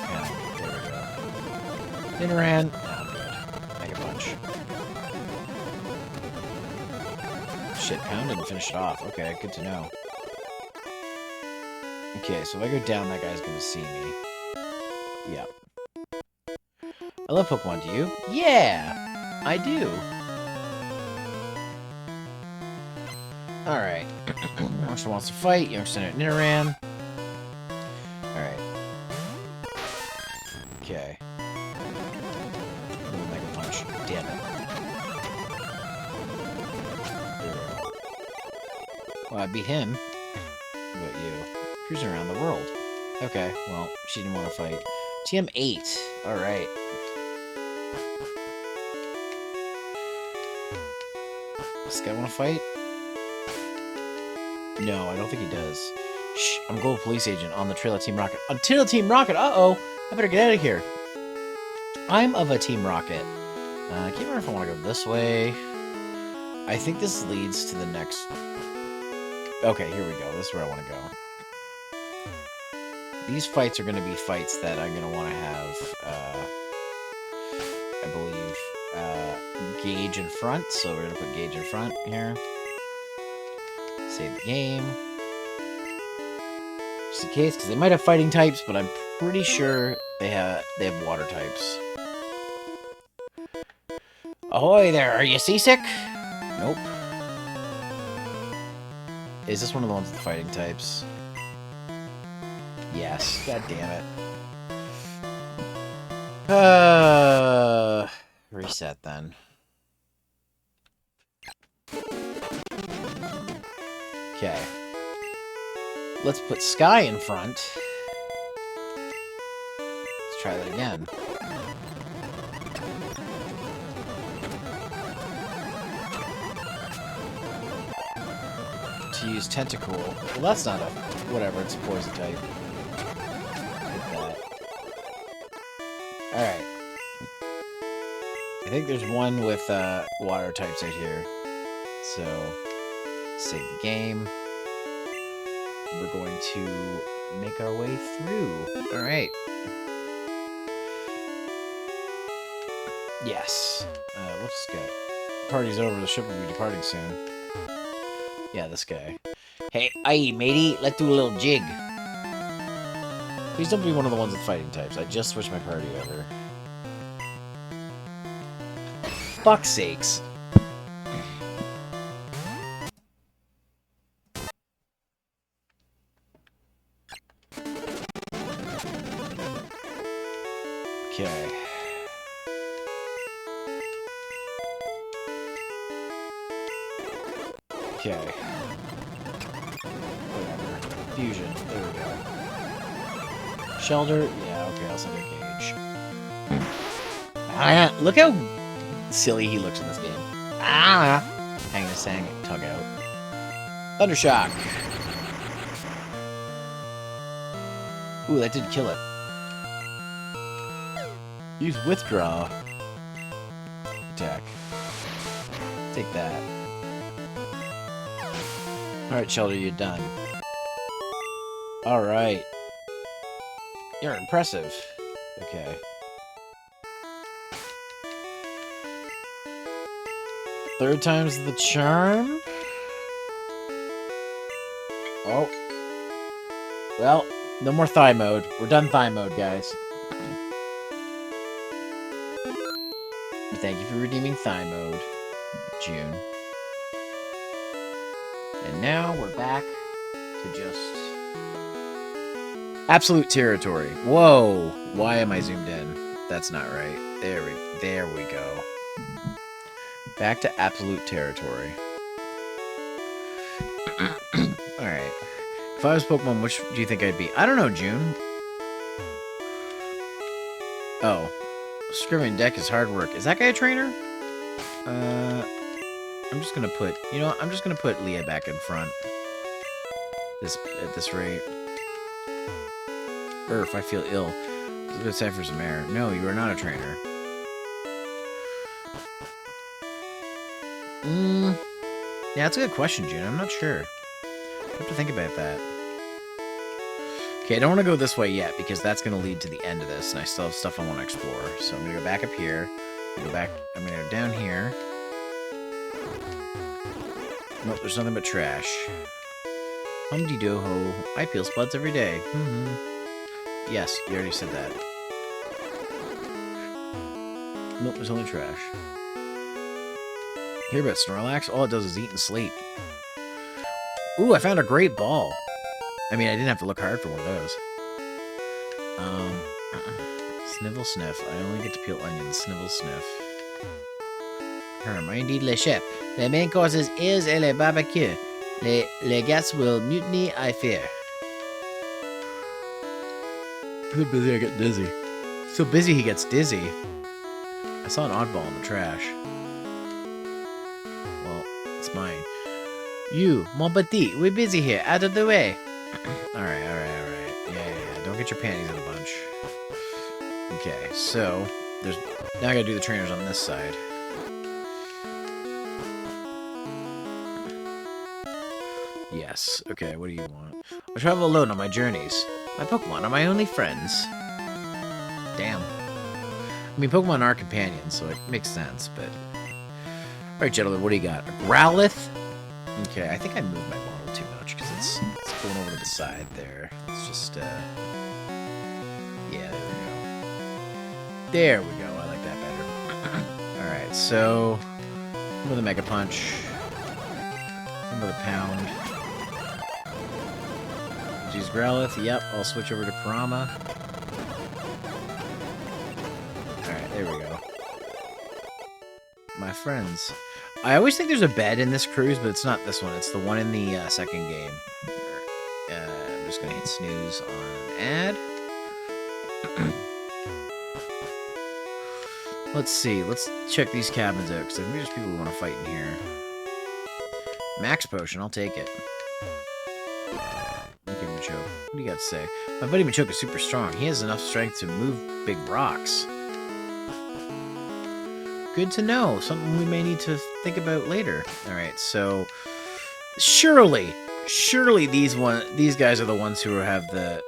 Yeah, there we go. Nidoran. No, I'm good. Mega Punch. Shit, Pound didn't finish it off. Okay, good to know. Okay, so if I go down, that guy's gonna see me. Yep. I love Pokemon, do you? Yeah! I do! Alright. Youngster wants to fight. Youngster at Nidoran. Alright. Okay. Mega Punch. Damn it. There we go. Well, I beat him. What about you? Cruising around the world. Okay, well, she didn't want to fight. TM8. Alright. Does this guy want to fight? No, I don't think he does. Shh, I'm a global police agent on the trail of Team Rocket. On trail of Team Rocket? Uh-oh! I better get out of here. I'm of a Team Rocket. I can't remember if I want to go this way. I think this leads to the next... Okay, here we go. This is where I want to go. These fights are going to be fights that I'm going to want to have, I believe, Gauge in front. So we're going to put Gauge in front here. Save the game. Just in case, because they might have fighting types, but I'm pretty sure they have water types. Ahoy there, are you seasick? Nope. Is this one of the ones with the fighting types? Yes. God damn it. Reset then. Okay. Let's put Sky in front. Let's try that again. To use Tentacle. Well, that's not a... Whatever, it's a poison type. Like that. Alright. I think there's one with water types right here. So, save the game. We're going to make our way through. Alright. Yes. What's this guy? Party's over. The ship will be departing soon. Yeah, this guy. Hey, aye, matey. Let's do a little jig. Please don't be one of the ones with fighting types. I just switched my party over. Fuck's sakes. Okay. Okay. Whatever. Fusion. There we go. Shelter. Yeah, okay, I'll send a cage. Ah, look how silly he looks in this game. Ah! Hang this thing, tug out. Thundershock. Ooh, that did kill it. Use withdraw. Attack. Take that. Alright, Shelter, you're done. Alright. You're impressive. Okay. Third time's the charm? Oh. Well, no more thigh mode. We're done thigh mode, guys. Thank you for redeeming thigh mode, June. And now we're back to just... absolute territory. Whoa! Why am I zoomed in? That's not right. There we go. Back to absolute territory. Alright. If I was Pokemon, which do you think I'd be? I don't know, June. Oh. Scrimming deck is hard work. Is that guy a trainer? I'm just gonna put... You know what? I'm just gonna put Liah back in front. At this rate. If I feel ill. It's a bit sad for some air. No, you are not a trainer. Yeah, that's a good question, June. I'm not sure. I have to think about that. Okay, I don't want to go this way yet, because that's going to lead to the end of this, and I still have stuff I want to explore. So I'm going to go back up here. I'm going to go down here. Nope, there's nothing but trash. Hum-de-do-ho. I peel spuds every day. Yes, you already said that. Nope, there's only trash. Hear about Snorlax? All it does is eat and sleep. Ooh, I found a great ball. I mean, I didn't have to look hard for one of those. Snivel sniff. I only get to peel onions. Snivel sniff. Indeed, le chef. The main courses is le barbecue. Les guests will mutiny, I fear. So busy I get dizzy. So busy he gets dizzy. I saw an oddball in the trash. Well, it's mine. You, mon petit, we're busy here. Out of the way. Alright. Yeah. Don't get your panties in a bunch. Okay, so now I gotta do the trainers on this side. Yes. Okay, what do you want? I travel alone on my journeys. My Pokemon are my only friends. Damn. I mean, Pokemon are companions, so it makes sense, but... Alright, gentlemen, what do you got? A Growlithe? Okay, I think I moved my model too much, because it's pulling over to the side there. Let's just, yeah, there we go. There we go. I like that better. Alright, so... Remember the Mega Punch. Remember the Pound. Use Growlithe. Yep, I'll switch over to Kurama. Alright, there we go. My friends. I always think there's a bed in this cruise, but it's not this one. It's the one in the second game. I'm just going to hit snooze on ad. Let's see. Let's check these cabins out, because maybe there's people who want to fight in here. Max Potion, I'll take it. Okay, Machoke. What do you got to say? My buddy Machoke is super strong. He has enough strength to move big rocks. Good to know. Something we may need to think about later. Alright, so... Surely these guys are the ones who have the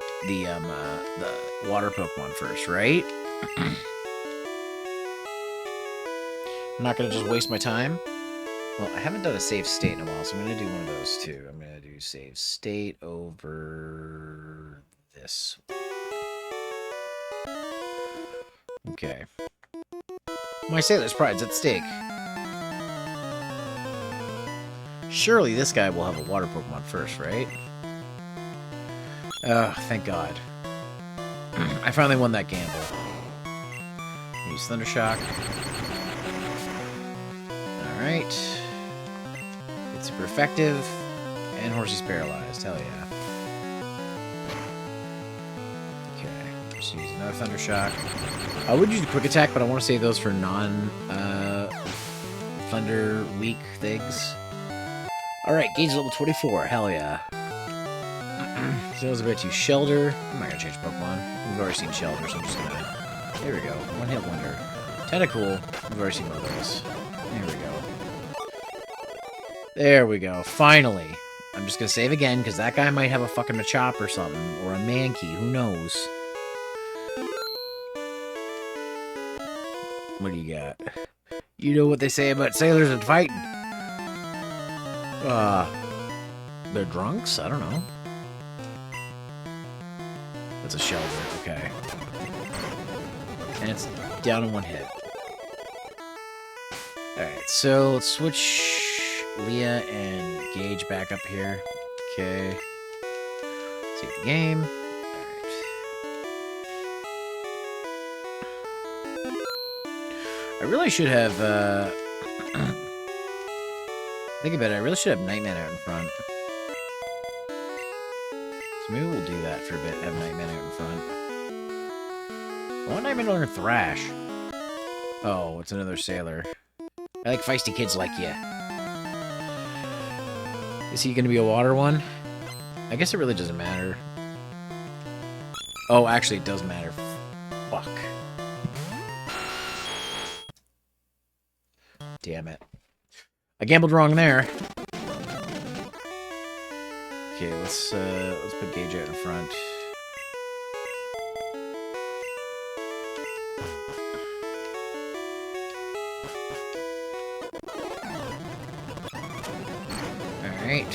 water Pokemon first, right? I'm not going to just waste my time. Well, I haven't done a save state in a while, so I'm going to do one of those too. I'm going to do save state over this. Okay. My Sailor's Pride's at stake. Surely this guy will have a water Pokemon first, right? Oh, thank God. I finally won that gamble. Use Thundershock. Alright. It's super effective. And Horsey's paralyzed. Hell yeah. Okay. Just use another Thundershock. I would use a Quick Attack, but I want to save those for non-Thunder weak things. Alright, Gauge level 24. Hell yeah. So I was about to use Shelter. I'm not going to change Pokemon. We've already seen Shelter, so I'm just going to... There we go. One hit wonder. Tentacool. We've already seen one of those. There we go. There we go. Finally. I'm just going to save again, because that guy might have a fucking Machop or something. Or a Mankey. Who knows? What do you got? You know what they say about sailors and fighting. They're drunks? I don't know. That's a Shelter. Okay. And it's down in one hit. Alright, so let's switch Liah and Gauge back up here. Okay. Save the game. Alright. I really should have, think about it, I really should have Nightman out in front. So maybe we'll do that for a bit, have Nightman out in front. I want Nightman to learn Thrash. Oh, it's another Sailor. I like feisty kids like you. Is he gonna be a water one? I guess it really doesn't matter. Oh, actually it does matter. Fuck. Damn it. I gambled wrong there. Okay, let's put Gauge out in front. Alright.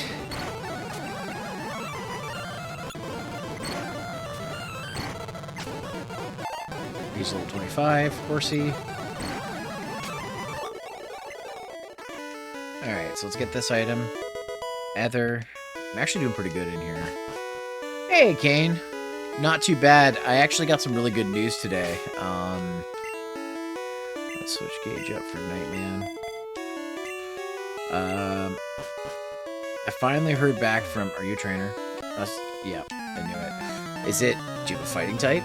He's level 25, Horsey. Alright, so let's get this item. Ether. I'm actually doing pretty good in here. Hey, Kane. Not too bad. I actually got some really good news today. Let's switch Gauge up for Nightman. I finally heard back from... Are you a trainer? Yeah, I knew it. Is it... Do you have a fighting type?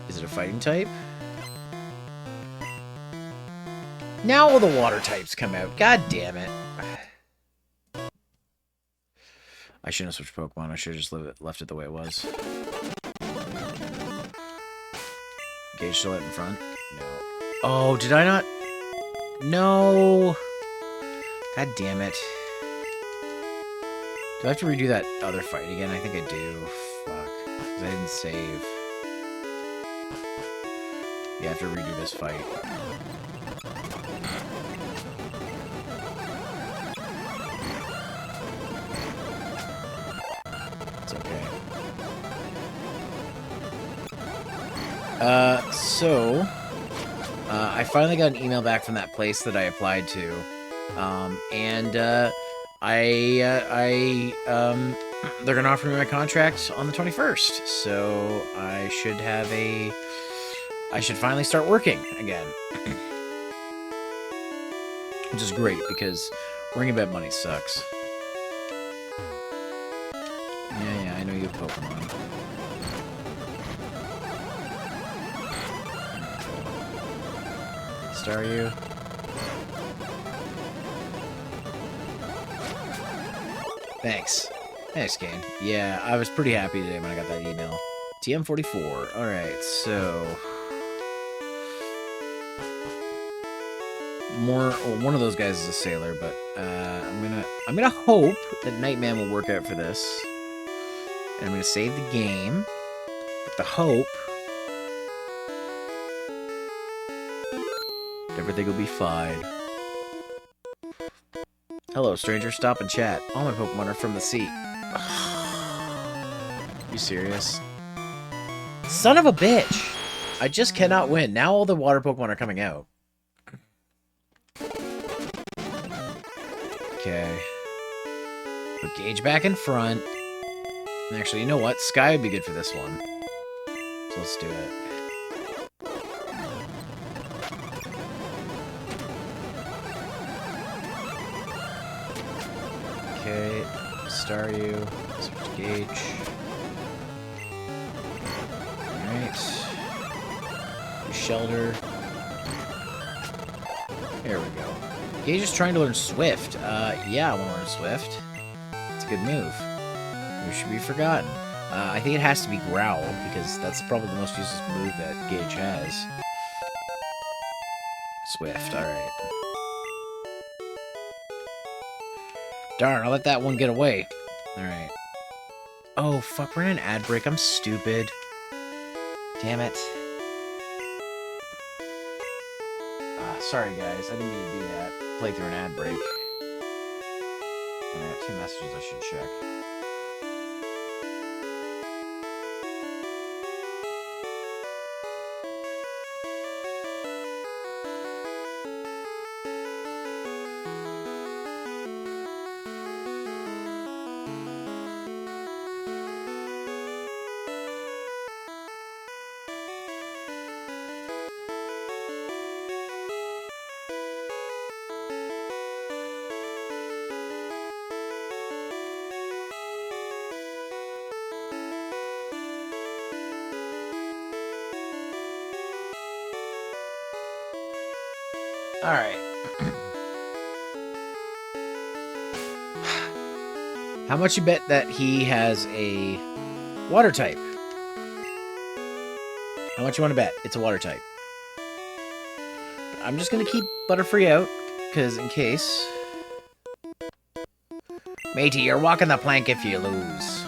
Is it a fighting type? Now all the water types come out. God damn it. I shouldn't have switched Pokemon. I should have just left it the way it was. Gauge still out in front? No. Oh, did I not? No. God damn it. Do I have to redo that other fight again? I think I do. Fuck. Because I didn't save. Yeah, I have to redo this fight. It's okay. So, I finally got an email back from that place that I applied to, and they're gonna offer me my contract on the 21st. So I should finally start working again, which is great because ring a bed money sucks. Yeah, I know you have Pokemon. Star you? Thanks. Thanks, Kane. Yeah, I was pretty happy today when I got that email. TM44. Alright, so... one of those guys is a sailor, but I'm gonna hope that Nightman will work out for this. And I'm gonna save the game with the hope everything will be fine. Hello, stranger. Stop and chat. All my Pokemon are from the sea. You serious? Son of a bitch! I just cannot win. Now all the water Pokemon are coming out. Okay. Put Gage back in front. And actually, you know what? Sky would be good for this one. So let's do it. Okay, star you, switch Gage. Alright. Do Shelter. There we go. Gage is trying to learn Swift. Yeah, I want to learn Swift. It's a good move. It should be forgotten. I think it has to be Growl, because that's probably the most useless move that Gage has. Swift, alright. Darn, I let that one get away. Alright. Oh, fuck, we're in an ad break. I'm stupid. Damn it. Sorry, guys. I didn't mean to do that. Play through an ad break. I have 2 messages I should check. Alright. How much you bet that he has a water type? How much you want to bet? It's a water type. I'm just going to keep Butterfree out, because in case... Matey, you're walking the plank if you lose.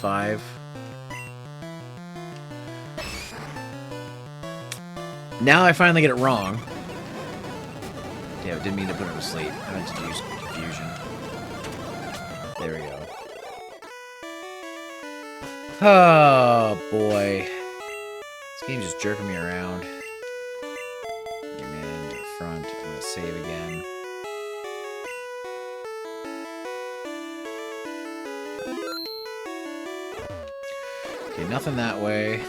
5. Now I finally get it wrong. Damn, I didn't mean to put him to sleep. I meant to use confusion. There we go. Oh, boy. This game's just jerking me around. Amen to the front. I'm gonna save again. Okay, nothing that way.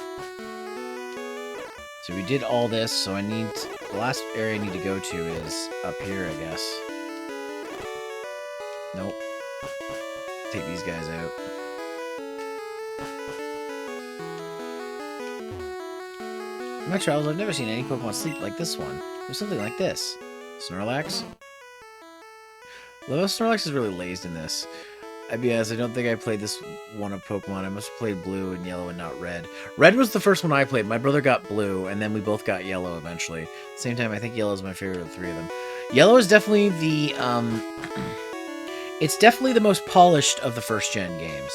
So we did all this, so I need... The last area I need to go to is up here, I guess. Nope. Take these guys out. In my travels, I've never seen any Pokemon sleep like this one. There's something like this. Snorlax? Although Snorlax is really lazed in this. I'd be honest, I don't think I played this one of Pokemon. I must have played Blue and Yellow and not Red. Red was the first one I played. My brother got Blue, and then we both got Yellow eventually. Same time, I think Yellow is my favorite of the 3 of them. Yellow is definitely the, it's definitely the most polished of the first-gen games.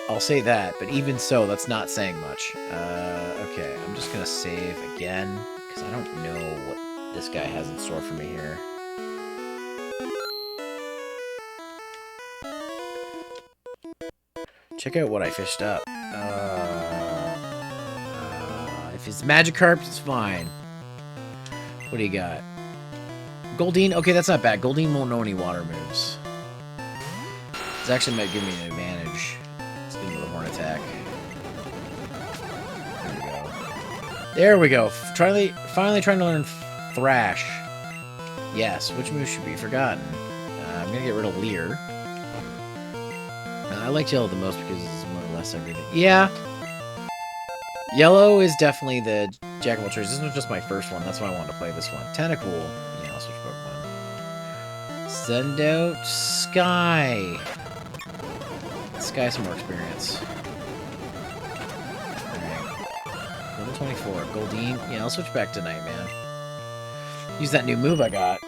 I'll say that, but even so, that's not saying much. Okay, I'm just gonna save again, because I don't know what this guy has in store for me here. Check out what I fished up. If it's Magikarp, it's fine. What do you got? Goldeen? Okay, that's not bad. Goldeen won't know any water moves. This actually might give me an advantage. Let's get into the horn attack. There we go. Finally trying to learn Thrash. Yes, which move should be forgotten? I'm going to get rid of Liah. I liked Yellow the most because it's more or less everything. Yeah. Yellow is definitely the jack of all trades. This was just my first one. That's why I wanted to play this one. Tentacool. Yeah, I'll switch Pokemon. Send out Sky. Sky some more experience. Alright. Level 24. Goldeen. Yeah, I'll switch back to Nightman. Use that new move I got.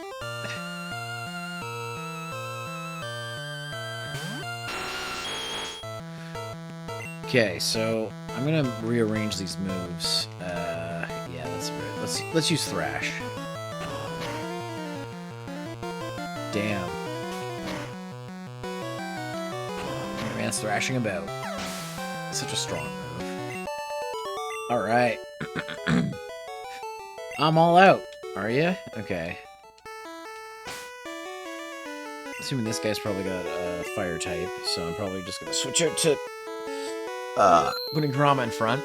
Okay, so I'm gonna rearrange these moves. Yeah, let's use Thrash. Damn. Man's thrashing about. Such a strong move. All right. I'm all out. Are you? Okay. Assuming this guy's probably got a fire type, so I'm probably just gonna switch out to putting Kurama in front.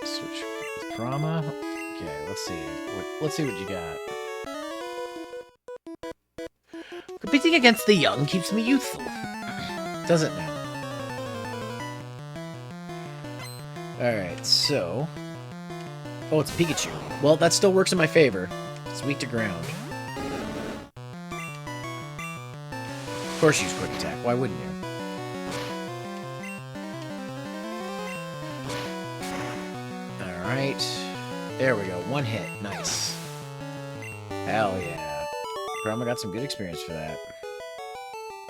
Switch with Kurama. Okay, let's see. Let's see what you got. Competing against the young keeps me youthful. Does it now? Alright, so... Oh, it's Pikachu. Well, that still works in my favor. It's weak to ground. Of course use Quick Attack. Why wouldn't you? Alright. There we go. One hit. Nice. Hell yeah. Kurama got some good experience for that.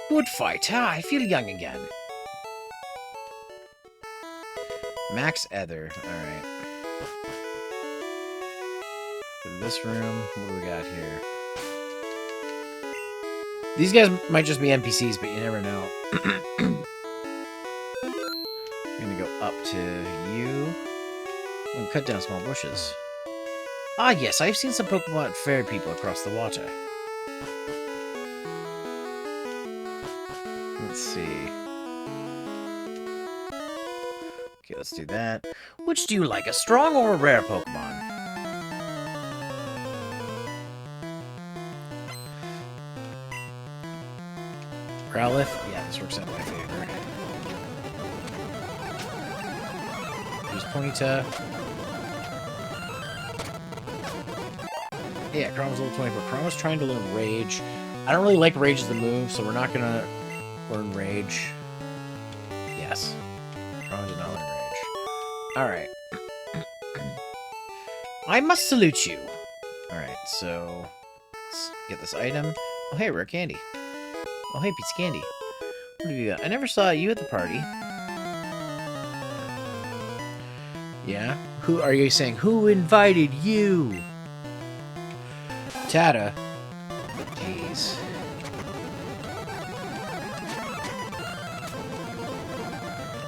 Good fight. I feel young again. Max Ether. Alright. In this room, what do we got here? These guys might just be NPCs, but you never know. I'm gonna go up to you. I'm gonna cut down small bushes. Ah, yes, I've seen some Pokemon fairy people across the water. Let's see. Okay, let's do that. Which do you like, a strong or a rare Pokemon? Growlithe? Yeah, this works out in my favor. Use Ponyta. Yeah, Kurama's level 20, but Kurama's trying to learn Rage. I don't really like Rage as the move, so we're not gonna learn Rage. Yes. Kurama did not learn Rage. Alright. I must salute you. Alright, so... let's get this item. Oh, hey, rare candy. Oh, hey, piece of candy. What have you got? I never saw you at the party. Yeah? Who are you saying? Who invited you? Tata. Jeez.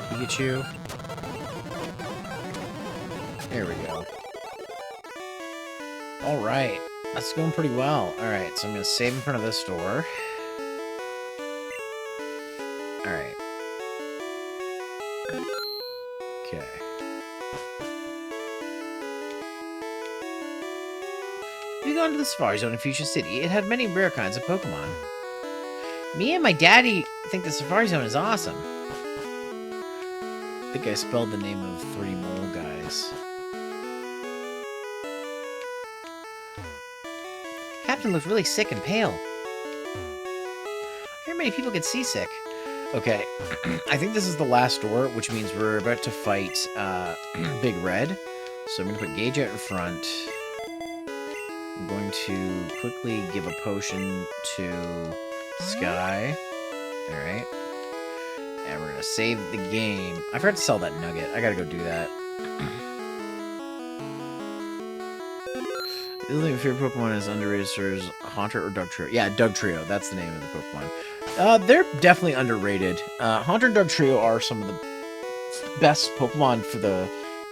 Pikachu. There we go. Alright. That's going pretty well. Alright, so I'm going to save in front of this door. Alright. Okay. We go into the Safari Zone in Fuchsia City. It had many rare kinds of Pokemon. Me and my daddy think the Safari Zone is awesome. I think I spelled the name of 3 mole guys. Captain looked really sick and pale. I hear many people get seasick. Okay, I think this is the last door, which means we're about to fight Big Red. So I'm going to put Gage out in front. I'm going to quickly give a potion to Sky. Alright. And we're going to save the game. I forgot to sell that nugget. I got to go do that. Your favorite Pokemon is underrated, Haunter or Dugtrio? Yeah, Dugtrio. That's the name of the Pokemon. They're definitely underrated. Haunter and Dugtrio are some of the best Pokemon for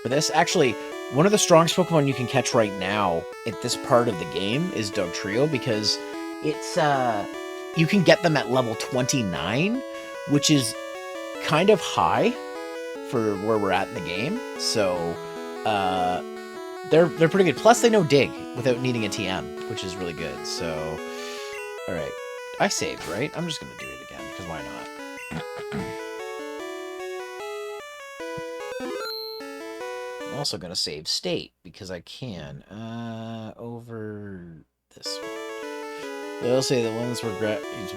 this. Actually, one of the strongest Pokemon you can catch right now at this part of the game is Dugtrio, because it's you can get them at level 29, which is kind of high for where we're at in the game. So they're pretty good. Plus they know Dig without needing a TM, which is really good. So all right, I saved, right? I'm just gonna do it again because why not? I'm also gonna save state because I can. Over this one. They'll say the ones were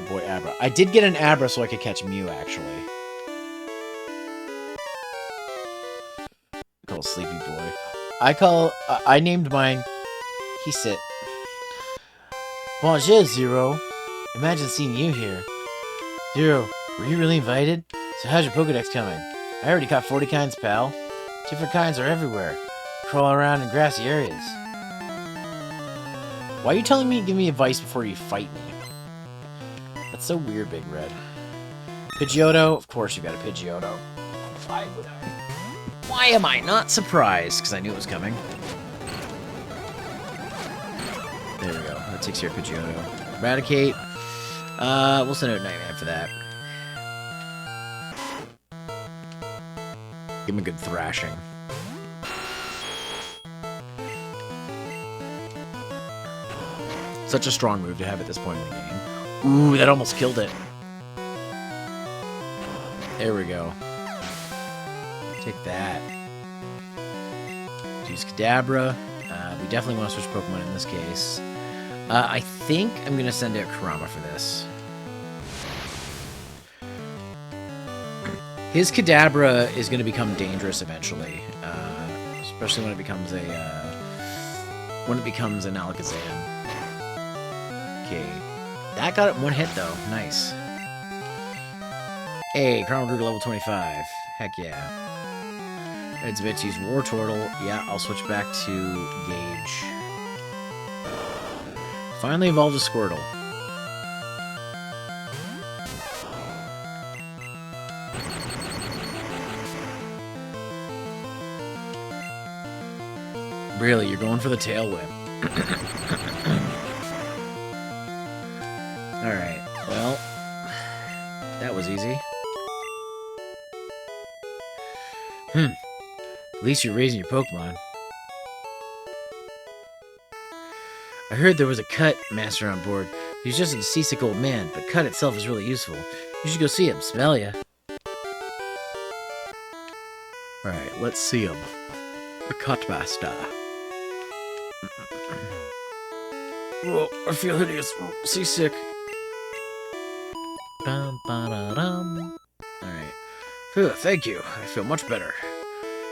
boy Abra. I did get an Abra so I could catch Mew, actually. I call Sleepy Boy. I named mine Hesit. Bonjour, Zero. Imagine seeing you here. Zero, were you really invited? So how's your Pokedex coming? I already caught 40 kinds, pal. Different kinds are everywhere. Crawl around in grassy areas. Why are you telling me to give me advice before you fight me? That's so weird, Big Red. Pidgeotto? Of course you got a Pidgeotto. Why would I? Why am I not surprised? Because I knew it was coming. There we go. That takes care of Pidgeotto. Eradicate. We'll send out Nightman for that. Give him a good thrashing. Such a strong move to have at this point in the game. Ooh, that almost killed it. There we go. Take that. Use Kadabra. We definitely want to switch Pokemon in this case. I think I'm going to send out Kurama for this. His Kadabra is going to become dangerous eventually, especially when it becomes an Alakazam. Okay, that got it one hit though. Nice. Hey, Kurama grew to level 25. Heck yeah. Ed's about to use War Turtle. Yeah, I'll switch back to Gauge. Finally evolved a Squirtle. Really, you're going for the Tail Whip. Alright, well, that was easy. At least you're raising your Pokemon. I heard there was a Cut master on board. He's just a seasick old man, but Cut itself is really useful. You should go see him. Smell ya. Alright, let's see him. The Cut master. Whoa, I feel hideous. Seasick. Alright. Thank you. I feel much better.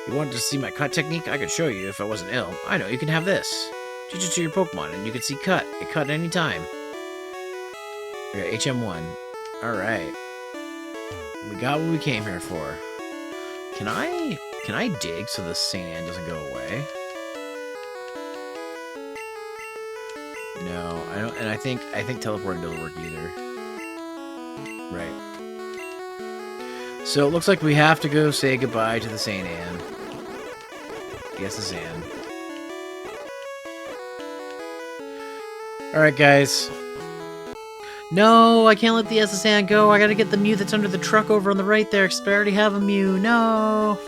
You wanted to see my Cut technique? I could show you if I wasn't ill. I know, you can have this. Teach it to your Pokemon, and you can see Cut. It cut any time. Okay, HM1. Alright. We got what we came here for. Can I dig so the St. Anne doesn't go away? No, I don't, and I think teleporting doesn't work either. Right. So it looks like we have to go say goodbye to the St. Anne. Yes, the Anne. Alright, guys. No, I can't let the SSN go. I gotta get the Mew that's under the truck over on the right there, because I already have a Mew. No!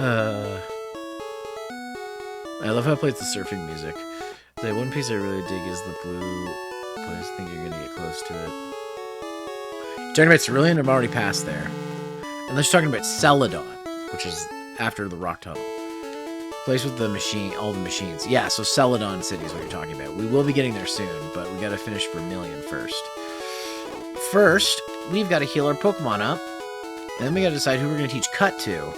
I love how it plays the surfing music. The one piece I really dig is the blue place. I think you're gonna get close to it. You're talking about Cerulean? I'm already past there. Unless you're talking about Celadon, which is after the Rock Tunnel. Place with the machine, all the machines. Yeah, so Celadon City is what you're talking about. We will be getting there soon, but we gotta finish Vermilion first. First, we've got to heal our Pokemon up. Then we gotta decide who we're gonna teach Cut to.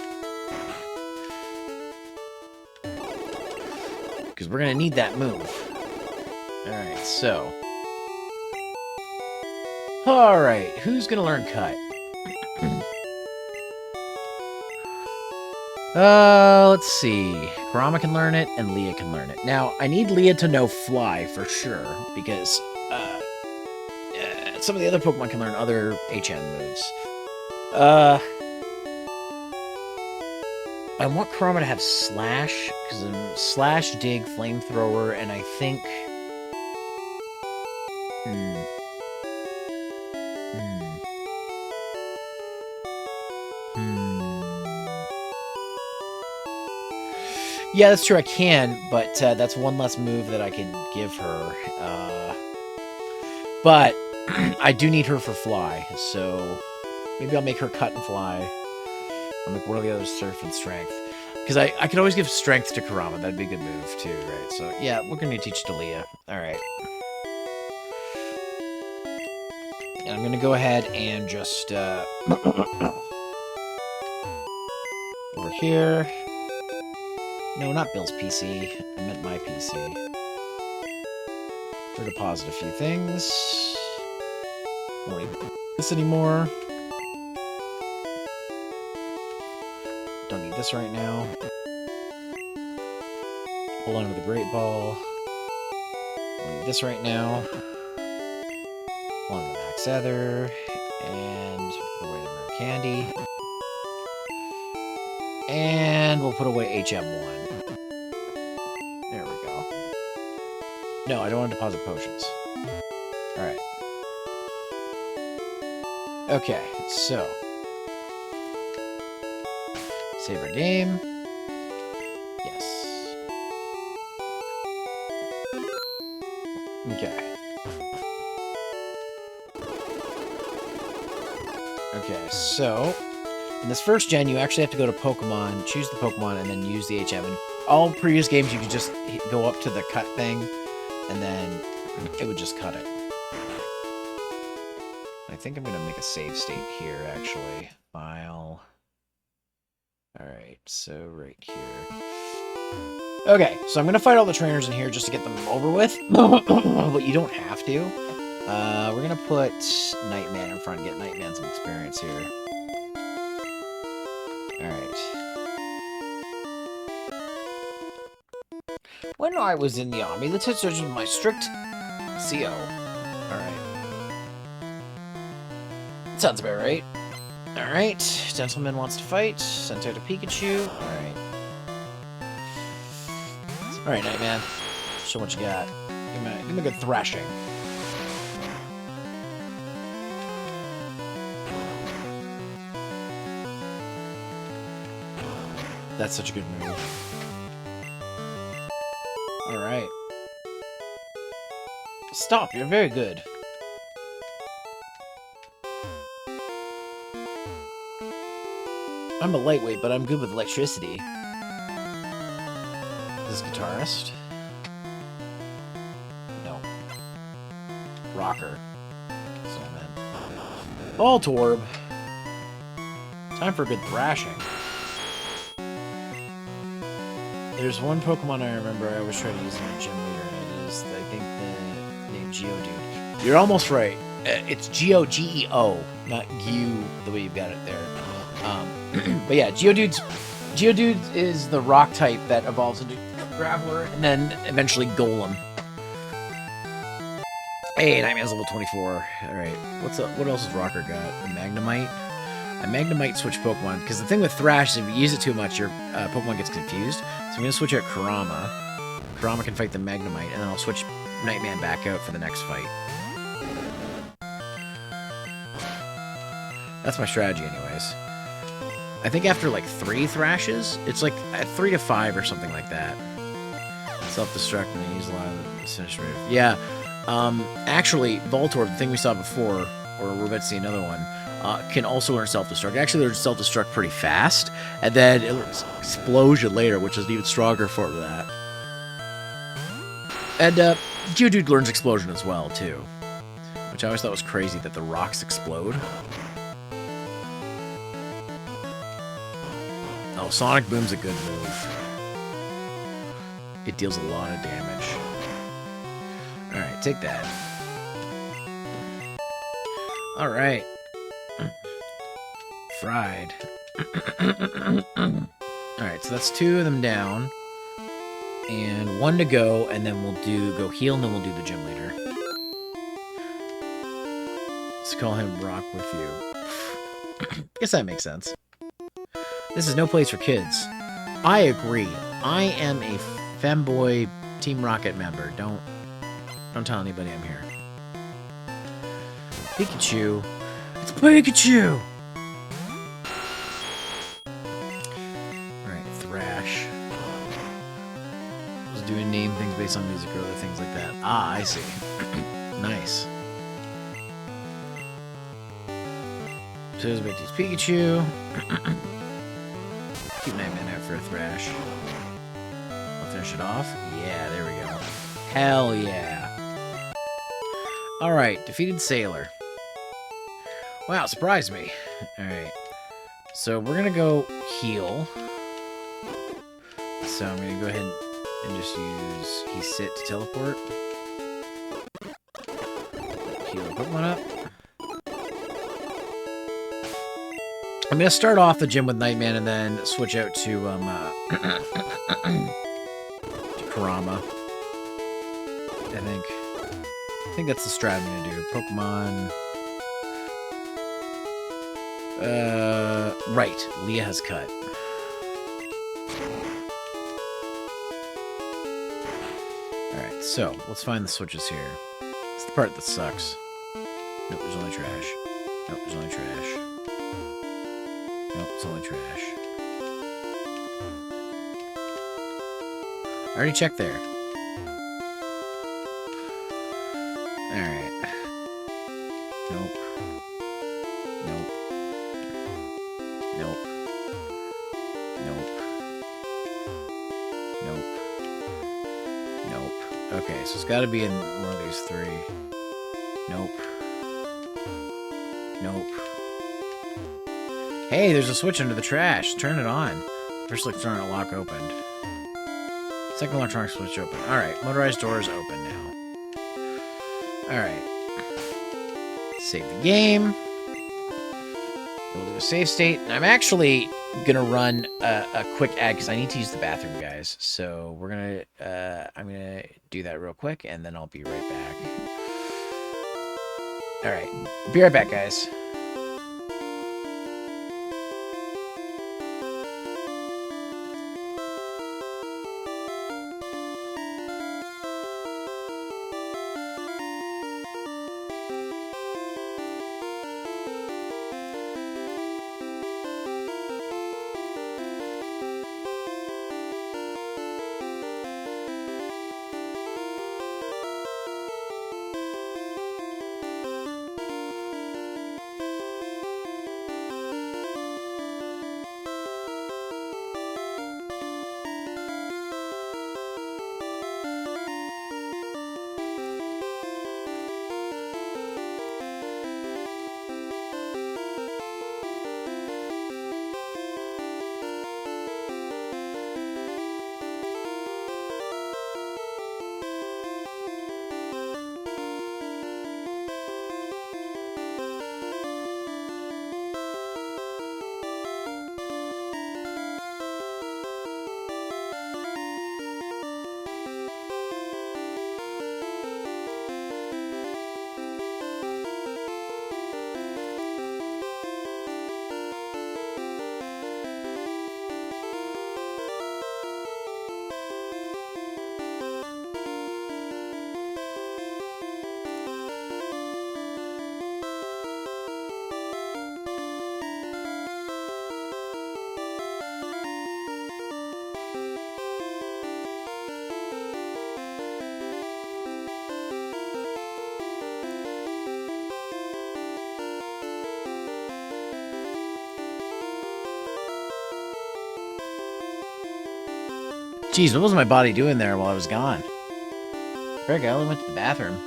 Because we're gonna need that move. Alright, so. Alright, who's gonna learn Cut? Let's see. Kurama can learn it, and Liah can learn it. Now, I need Liah to know Fly for sure, because, some of the other Pokemon can learn other HM moves. I want Kurama to have Slash, because Slash, Dig, Flamethrower, and I think... Yeah, that's true, I can, but that's one less move that I can give her. But I do need her for Fly, so maybe I'll make her Cut and Fly. I'll make one of the others Surf and Strength. Because I could always give Strength to Kurama, that'd be a good move too, right? So yeah, we're going to teach to Liah. Alright. And I'm going to go ahead and just... over here... No, not Bill's PC. I meant my PC. We're gonna deposit a few things. Don't need this anymore. Don't need this right now. Hold on to the Great Ball. Don't need this right now. Hold on to the Max Ether. And put away the Rare Candy. And we'll put away HM1. There we go. No, I don't want to deposit potions. Alright. Okay, so. Save our game. Yes. Okay. Okay, so... in this first gen, you actually have to go to Pokemon, choose the Pokemon, and then use the HM. In all previous games, you could just go up to the cut thing, and then it would just cut it. I think I'm going to make a save state here, actually. File. Alright, so right here. Okay, so I'm going to fight all the trainers in here just to get them over with, but you don't have to. We're going to put Nightman in front and get Nightman some experience here. Alright. When I was in the army, the test was my strict CO. Alright. Sounds about right. Alright. Gentleman wants to fight. Sent out a Pikachu. Alright. Alright, Nightman. Show what you got. Give me a good thrashing. That's such a good move. Alright. Stop, you're very good. I'm a lightweight, but I'm good with electricity. This guitarist? No. Rocker. So man. Voltorb. Time for a good thrashing. There's one Pokemon I remember I always try to use in my gym leader, and it is, I think, the name Geodude. You're almost right. It's G-O-G-E-O, not Gew, the way you've got it there. But yeah, Geodude is the rock type that evolves into Graveler, and then eventually Golem. Hey, Nightman's level 24. Alright, what else has Rocker got? A Magnemite? A Magnemite switch Pokemon, because the thing with Thrash is if you use it too much, your Pokemon gets confused. So I'm going to switch out Kurama. Kurama can fight the Magnemite, and then I'll switch Nightman back out for the next fight. That's my strategy anyways. I think after like 3 Thrashes, it's like at 3 to 5 or something like that. Self-destruct and then use a lot of the finish move. Yeah, actually, Voltorb, the thing we saw before, or we're about to see another one, can also learn self-destruct. Actually, learns self-destruct pretty fast, and then it learns explosion later, which is an even stronger form of that. And Geodude learns explosion as well, too. Which I always thought was crazy that the rocks explode. Oh, Sonic Boom's a good move. It deals a lot of damage. Alright, take that. Alright. Fried. Alright, so that's 2 of them down. And 1 to go, and then we'll go heal, and then we'll do the gym leader. Let's call him Rock with you. Guess that makes sense. This is no place for kids. I agree. I am a femboy Team Rocket member. Don't tell anybody I'm here. Pikachu. It's Pikachu! Alright, Thrash. Just doing name things based on music or other things like that. Ah, I see. Nice. So there's Vicky's Pikachu. Keep Nightman out for a Thrash. I'll finish it off. Yeah, there we go. Hell yeah. Alright, defeated Sailor. Wow, surprised me. Alright. So we're gonna go heal. So I'm gonna go ahead and just use He Sit to teleport. Heal the Pokemon up. I'm gonna start off the gym with Nightman and then switch out to Kurama. I think that's the strat I'm gonna do. Pokemon. Right. Liah has cut. Alright, so let's find the switches here. It's the part that sucks. Nope, there's only trash. Nope, there's only trash. Nope, it's only trash. I already checked there. Alright. Nope. Nope. Nope. Nope. Nope. Nope. Okay, so it's gotta be in one of these three. Nope. Nope. Hey, there's a switch under the trash. Turn it on. First electronic lock opened. Second electronic switch open. Alright, motorized door is open now. Alright. Save the game. We'll do a save state. I'm actually gonna run a quick ad because I need to use the bathroom, guys. So we're gonna I'm gonna do that real quick and then I'll be right back. Alright. Be right back, guys. Jeez, what was my body doing there while I was gone? Greg, I only went to the bathroom.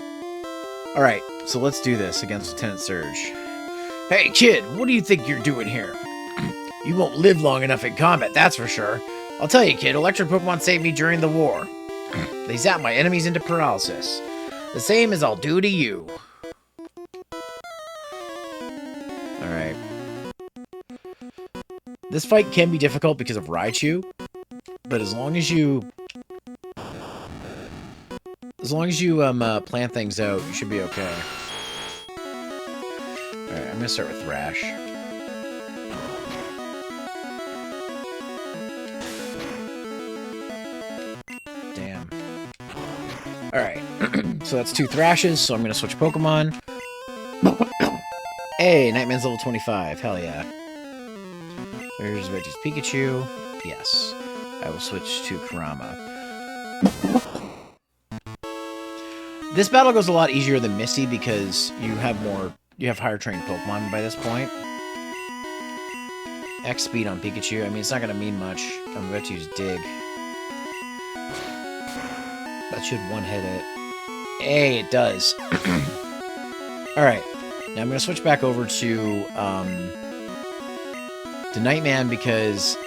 Alright, so let's do this against Lieutenant Surge. Hey, kid, what do you think you're doing here? You won't live long enough in combat, that's for sure. I'll tell you, kid, electric Pokemon saved me during the war. They zapped my enemies into paralysis. The same as I'll do to you. Alright. This fight can be difficult because of Raichu, but as long as you plan things out, you should be okay. gonna start with Thrash. Damn. Alright. So that's 2 Thrashes, so I'm gonna switch Pokemon. Hey, Nightman's level 25. Hell yeah. There's Reggie's Pikachu. Yes. I will switch to Kurama. This battle goes a lot easier than Misty because you have higher trained Pokemon by this point. X speed on Pikachu. I mean, it's not going to mean much. I'm about to use Dig. That should one-hit it. Hey, it does. Alright. Now I'm going to switch back over to Nightman because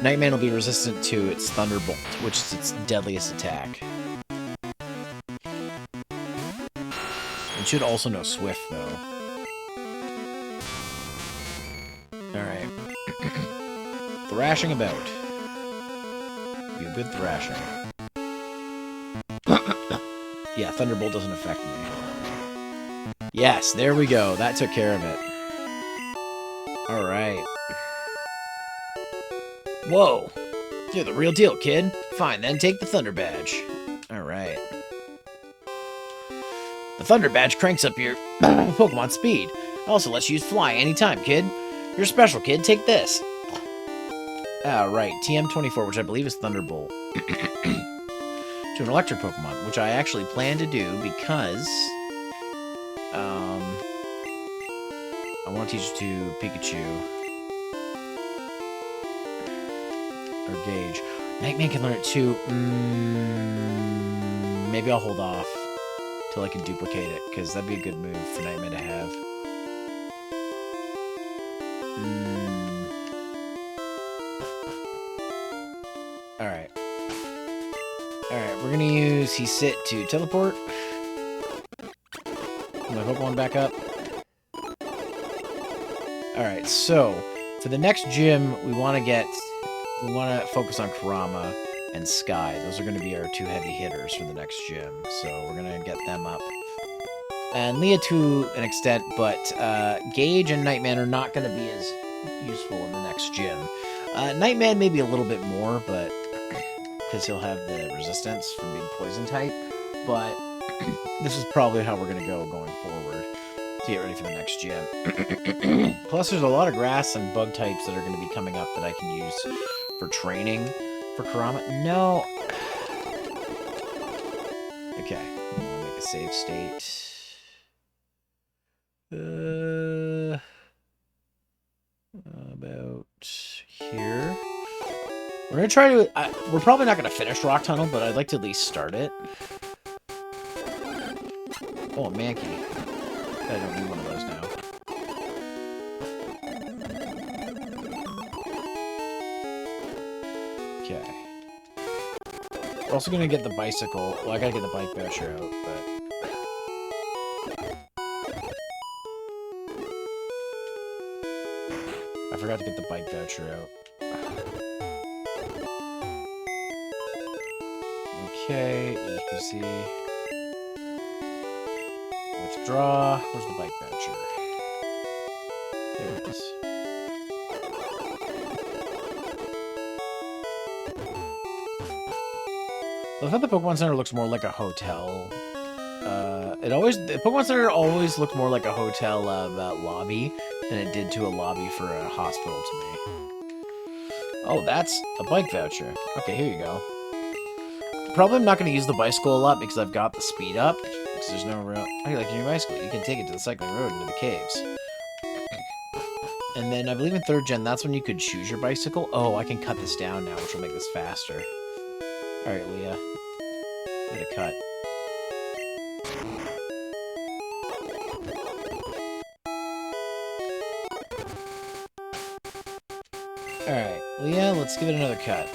Nightman will be resistant to its Thunderbolt, which is its deadliest attack. It should also know Swift, though. Alright. Thrashing about. Be a good thrashing. Yeah, Thunderbolt doesn't affect me. Yes, there we go. That took care of it. Alright. Whoa. You're the real deal, kid. Fine, then take the Thunder Badge. Alright. The Thunder Badge cranks up your Pokemon speed. It also lets you use Fly anytime, kid. You're special, kid. Take this. Right. TM24, which I believe is Thunderbolt. To an electric Pokemon, which I actually plan to do because I want to teach it to Pikachu. Or Gauge. Nightman can learn it too. Maybe I'll hold off till I can duplicate it, because that'd be a good move for Nightman to have. Alright. Alright, we're gonna use Hesit to teleport. Put my Pokemon back up. Alright, so for the next gym, we want to focus on Kurama and Sky. Those are going to be our 2 heavy hitters for the next gym, so we're going to get them up. And Liah to an extent, but Gauge and Nightman are not going to be as useful in the next gym. Nightman maybe a little bit more, but because he'll have the resistance from being poison type, but this is probably how we're going to go going forward to get ready for the next gym. Plus, there's a lot of grass and bug types that are going to be coming up that I can use for training for Kurama. No. Okay. I'm going to make a save state. About here. We're going to try to... we're probably not going to finish Rock Tunnel, but I'd like to at least start it. Oh, a Mankey. I don't need one of those now. Okay. We're also going to get the bicycle. Well, I got to get the bike voucher out, but... I forgot to get the bike voucher out. Okay, EPC. Withdraw. Where's the bike voucher? There it is. I thought the Pokemon Center looks more like a hotel. The Pokemon Center always looked more like a hotel lobby than it did to a lobby for a hospital to me. Oh, that's a bike voucher. Okay, here you go. Probably I'm not going to use the bicycle a lot because I've got the speed up. Because there's no real... I like your new bicycle. You can take it to the cycling road into the caves. And then I believe in 3rd gen, that's when you could choose your bicycle. Oh, I can cut this down now, which will make this faster. Alright, Liah. Get a cut. Alright, Liah, let's give it another cut.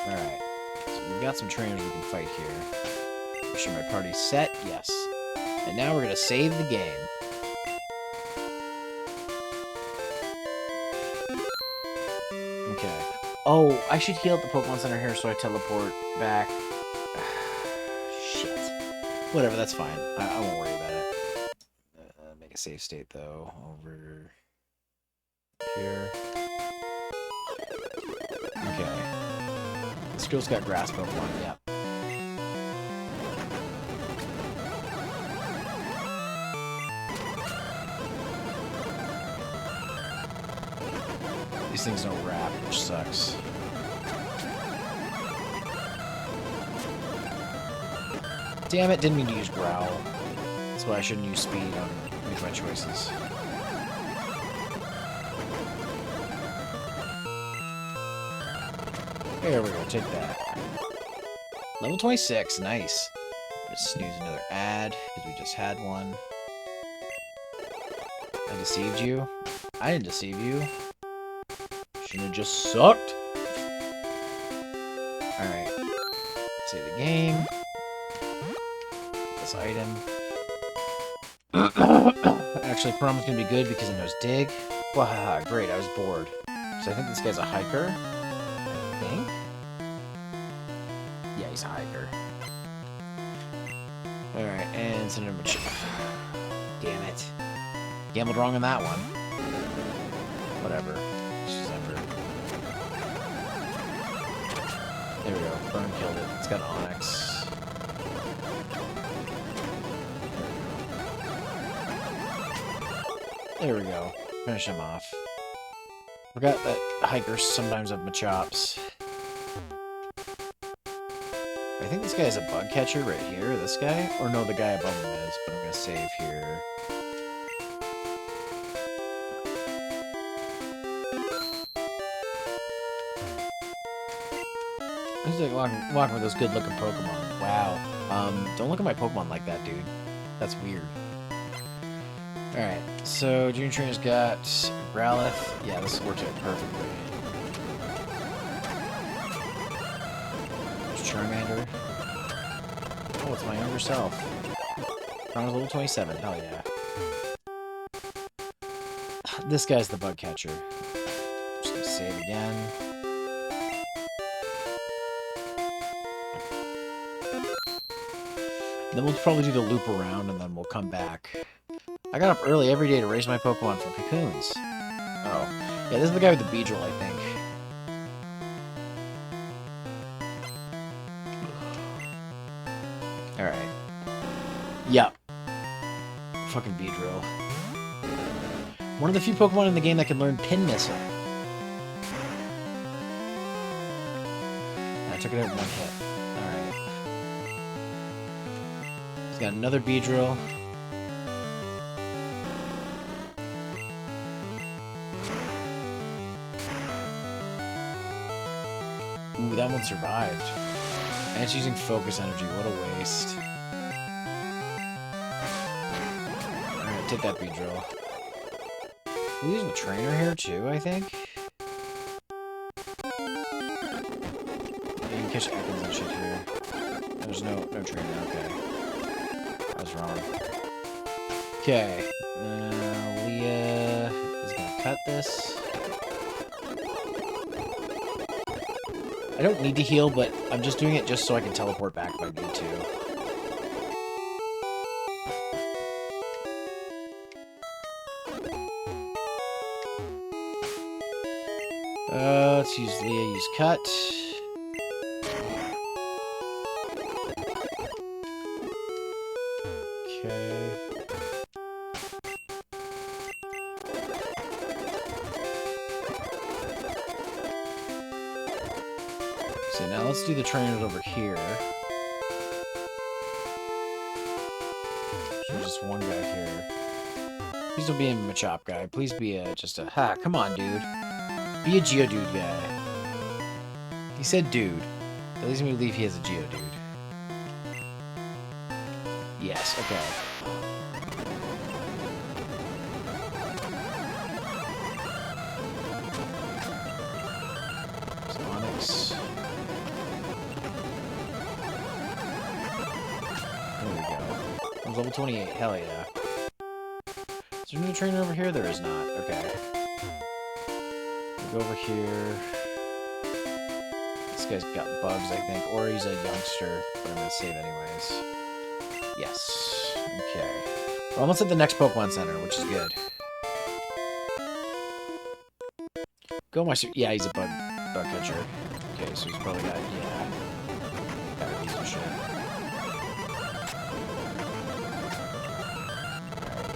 Alright. So we've got some trainers we can fight here. Make sure my party's set. Yes. And now we're going to save the game. Okay. Oh, I should heal at the Pokemon Center here so I teleport back. Shit. Whatever, that's fine. I won't worry about it. save state, though. Over here. Okay. This girl's got grass Pokemon, yep. These things don't wrap, which sucks. Damn it, didn't mean to use Growl. That's why I shouldn't use Speed on any of my choices. There we go, take that. Level 26, nice. Just snooze another ad, because we just had one. I deceived you? I didn't deceive you. Shouldn't have just sucked. Alright. Save the game. This item. Actually, Prom's gonna be good because he knows Dig. Wow, great, I was bored. So I think this guy's a hiker. I think? Yeah, he's a hiker. Alright, and send him a chip. Damn it. Gambled wrong on that one. Whatever. There we go. Burn killed it. It's got Onyx. There we go. Finish him off. Forgot that hikers sometimes have Machops. I think this guy is a bug catcher right here. This guy? Or no, the guy above him is, but I'm going to save here. He's like walking with those good-looking Pokemon. Wow. Don't look at my Pokemon like that, dude. That's weird. Alright, so Junior Trainer's got Growlithe. Yeah, this works out perfectly. There's Charmander. Oh, it's my younger self. Chrono's level 27. Hell yeah. This guy's the bug catcher. Just gonna save again. Then we'll probably do the loop around, and then we'll come back. I got up early every day to raise my Pokemon from cocoons. Oh. Yeah, this is the guy with the Beedrill, I think. Alright. Yep. Fucking Beedrill. One of the few Pokemon in the game that can learn Pin Missile. I took it out in one hit. He's got another Beedrill. Ooh, that one survived. And it's using Focus Energy. What a waste. Alright, take that Beedrill. We're using a trainer here too, I think. Yeah, you can catch Ekans and shit here. There's no trainer, okay. I was wrong. Okay. Liah is gonna cut this. I don't need to heal, but I'm just doing it just so I can teleport back if I need to. Let's use Liah, use cut. Okay. So now let's do the trainers over here. There's just one guy here. Please don't be a Machop guy. Please be just a... Ha, come on, dude. Be a Geodude guy. He said dude. That leads me to believe he has a Geodude. Yes, okay. Onyx. There we go. I'm level 28. Hell yeah. Is there a new trainer over here? There is not. Okay. We'll go over here. This guy's got bugs, I think. Or he's a youngster, but I'm gonna save anyways. Yes. Okay. We're almost at the next Pokemon Center, which is good. Go my... Yeah, he's a bug catcher. Okay, so he's probably got... Yeah. Gotta be some shit.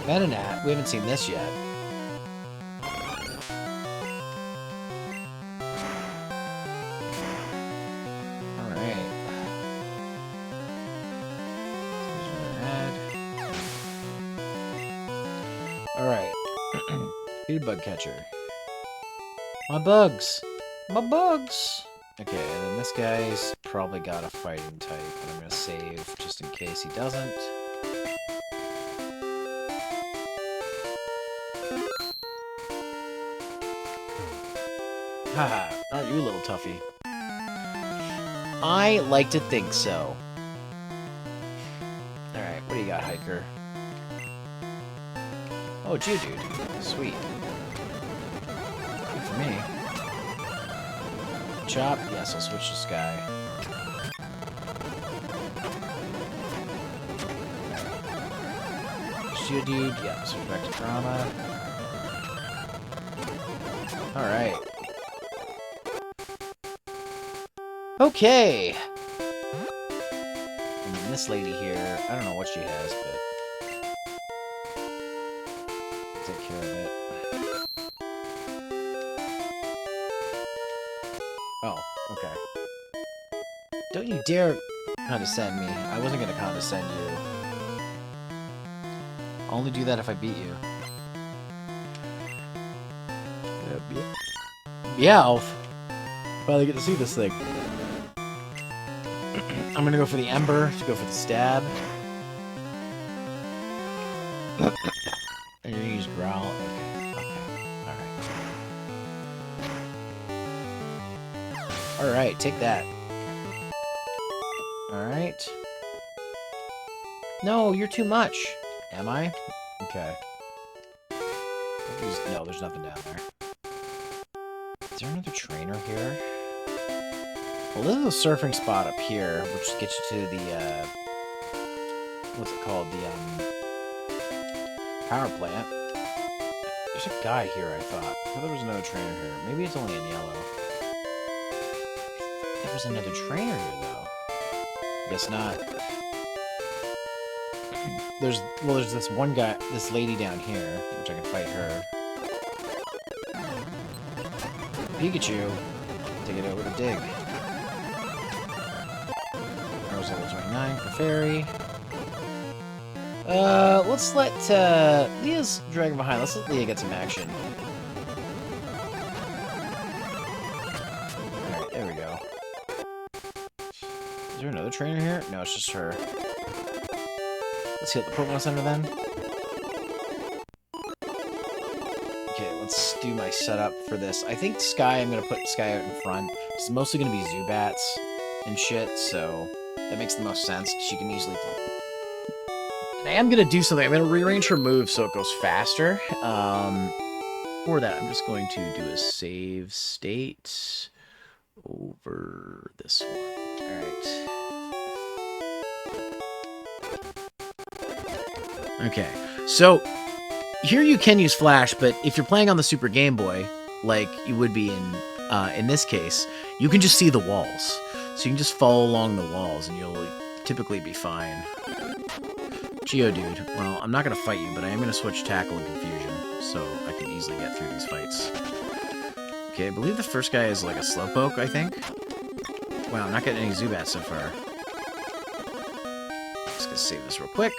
Metanat. We haven't seen this yet. Alright. Need a bug catcher. My bugs! My bugs! Okay, and then this guy's probably got a fighting type, but I'm gonna save just in case he doesn't. Haha, aren't you a little toughy? I like to think so. Alright, what do you got, Hiker? Oh, Geodude. Sweet. Good for me. Chop. Yes, I'll switch to Sky. Geodude. Yeah, switch back to Drama. Alright. Okay! And then this lady here, I don't know what she has, but... take care of it. Oh, okay. Don't you dare condescend me. I wasn't gonna condescend you. I'll only do that if I beat you. Yeah, I'll finally get to see this thing. I'm gonna go for the Ember to go for the stab. And you're gonna use Growl. Okay. Alright. Alright, take that. Alright. No, you're too much. Am I? Okay. No, there's nothing down there. Is there another trainer here? Well, this is a surfing spot up here, which gets you to the, what's it called? The, power plant. There's a guy here, I thought. I thought there was another trainer here. Maybe it's only in yellow. There was another trainer here, though. Guess not. There's this one guy, this lady down here, which I can fight her. Pikachu. Take it over to Dig. Rose level 29 for Fairy. Let's let, Leah's dragging behind. Let's let Leah get some action. Alright, there we go. Is there another trainer here? No, it's just her. Let's heal the Pokemon Center then. Okay, let's do my setup for this. I think Sky, I'm gonna put Sky out in front. It's mostly gonna be Zubats and shit, so that makes the most sense. She can easily... And I am gonna do something. I'm gonna rearrange her moves so it goes faster. For that, I'm just going to do a save state over this one. Alright. Okay, so here you can use Flash, but if you're playing on the Super Game Boy, like you would be in this case, you can just see the walls. So you can just follow along the walls, and you'll typically be fine. Geodude. Well, I'm not going to fight you, but I am going to switch Tackle and Confusion, so I can easily get through these fights. Okay, I believe the first guy is like a Slowpoke, I think. Wow, I'm not getting any Zubats so far. Just going to save this real quick.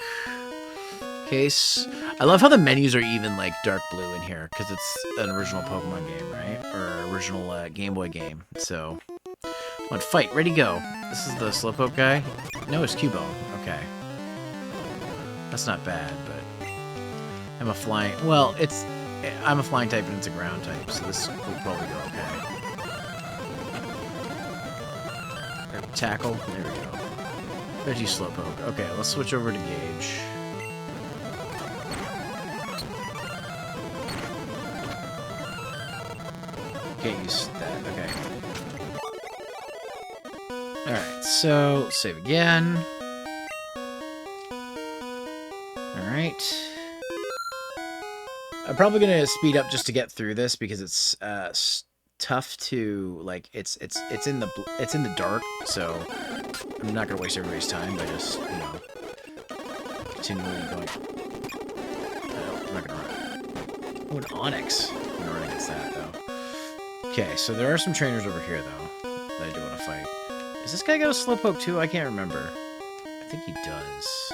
Case. I love how the menus are even like dark blue in here because it's an original Pokemon game, right? Or original Game Boy game. So, on fight, ready, go. This is the Slowpoke guy. No, it's Cubone. Okay, that's not bad, but I'm a flying. Well, I'm a flying type and it's a ground type, so this will probably go okay. Tackle. There we go. Veggie Slowpoke. Okay, let's switch over to Gauge. Can't use that, okay. Alright, so, save again. Alright. probably gonna speed up just to get through this because it's tough to like. It's in the dark, so I'm not gonna waste everybody's time by just continually going. I'm not gonna run. Oh, an Onyx. I'm gonna run against that though. Okay, so there are some trainers over here though that I do want to fight. Does this guy got a slowpoke too? I can't remember. I think he does.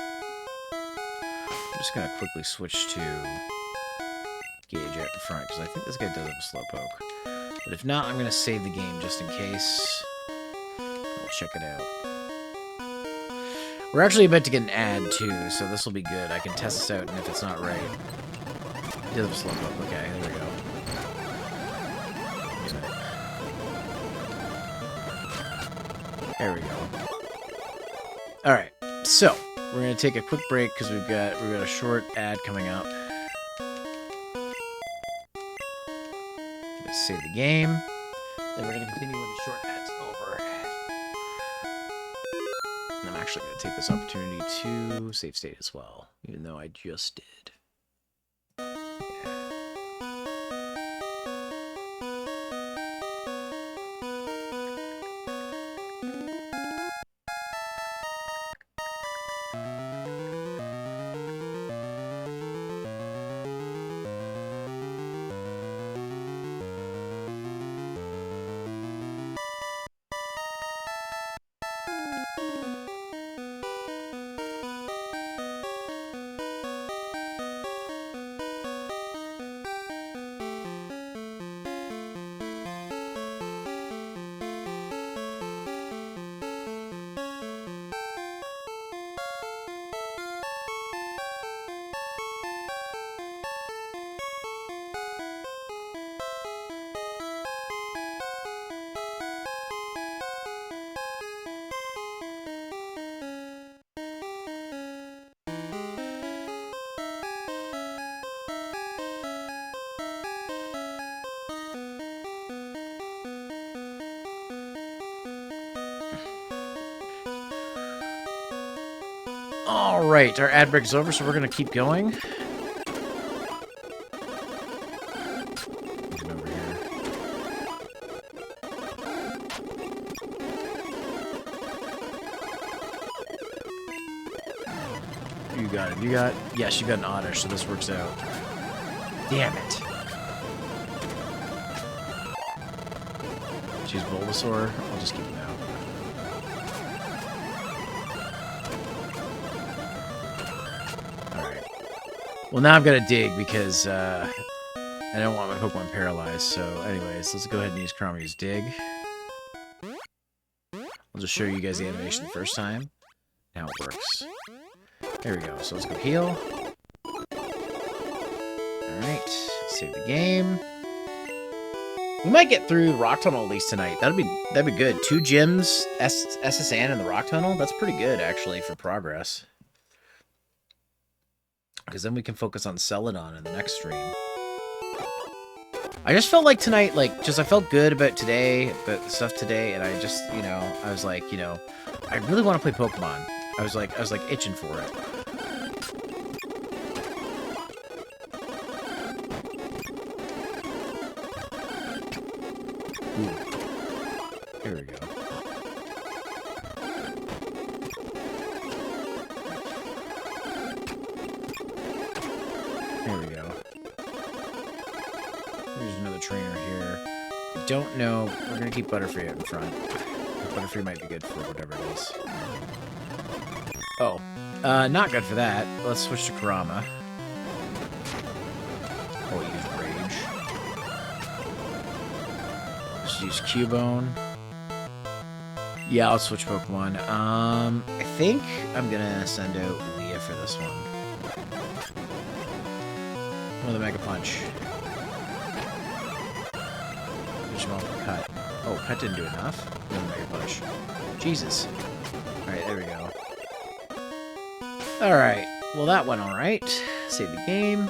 I'm just gonna quickly switch to Gauge out in front because I think this guy does have a slowpoke. But if not, I'm gonna save the game just in case. We'll check it out. We're actually about to get an ad too, so this will be good. I can test this out, and if it's not right, he does have a slowpoke. Okay, there we go. There we go. All right, so we're gonna take a quick break because we've got a short ad coming up. Let's save the game. Then we're gonna continue when the short ad's over. And I'm actually gonna take this opportunity to save state as well, even though I just did. All right, our ad break is over, so we're gonna keep going. Over here. You got it. Yes, you got an Oddish, so this works out. Damn it. Choose Bulbasaur. I'll just keep him out. Well, now I've got to dig because I don't want my Pokemon paralyzed. So anyways, let's go ahead and use Chromius Dig. I'll just show you guys the animation the first time. How it works. There we go. So let's go heal. Alright. Save the game. We might get through the Rock Tunnel at least tonight. That'd be good. 2 gyms, SSN, and the Rock Tunnel. That's pretty good, actually, for progress. Because then we can focus on Celadon in the next stream. I just felt like tonight, I felt good about today, about the stuff today, and I just, I was like, I really want to play Pokemon. I was like itching for it. Ooh. There we go. There we go. There's another trainer here. I don't know. We're going to keep Butterfree out in front. Butterfree might be good for whatever it is. Oh. Not good for that. Let's switch to Kurama. Oh, use Rage. Let's use Cubone. Yeah, I'll switch Pokemon. I think I'm going to send out Liah for this one. Another Mega Punch. Cut. Oh, Cut didn't do enough. Another Mega Punch. Jesus. Alright, there we go. Alright. Well, that went alright. Save the game.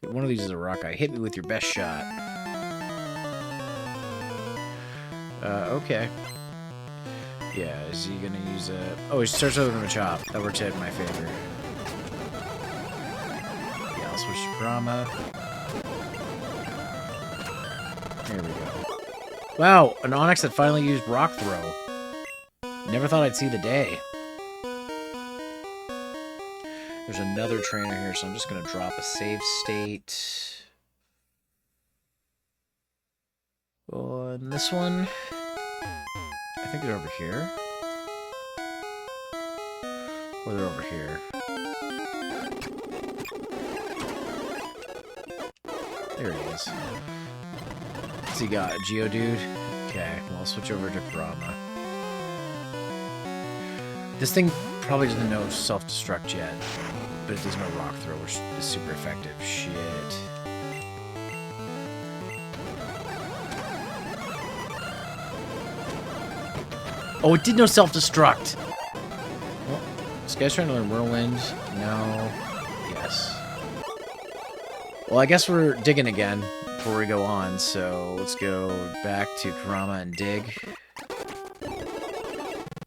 One of these is a rock eye. Hit me with your best shot. Okay. Yeah, is he gonna use a... Oh, he starts over to Chop. That works out in my favor. Yeah, I'll switch to Brahma. There we go. Wow, an Onyx that finally used Rock Throw. Never thought I'd see the day. There's another trainer here, so I'm just gonna drop a save state. On this one. I think they're over here. Or they're over here. There he is. What's he got? A Geodude? Okay, well, I'll switch over to Brahma. This thing probably doesn't know self-destruct yet, but it does know Rock Throw, which is super effective. Shit. Oh, it did no self-destruct! Well, this guy's trying to learn Whirlwind. No. Yes. Well, I guess we're digging again before we go on, so let's go back to Kurama and dig.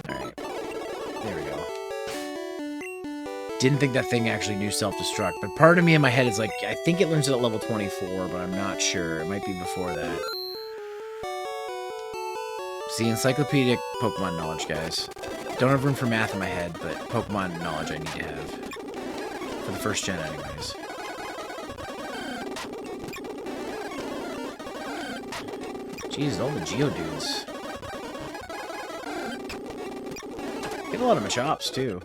Alright. There we go. Didn't think that thing actually knew self-destruct, but part of me in my head is like, I think it learns it at level 24, but I'm not sure. It might be before that. See, encyclopedic Pokemon knowledge, guys. Don't have room for math in my head, but Pokemon knowledge I need to have. For the first gen, anyways. Jeez, all the Geodudes. Get a lot of Machops, too.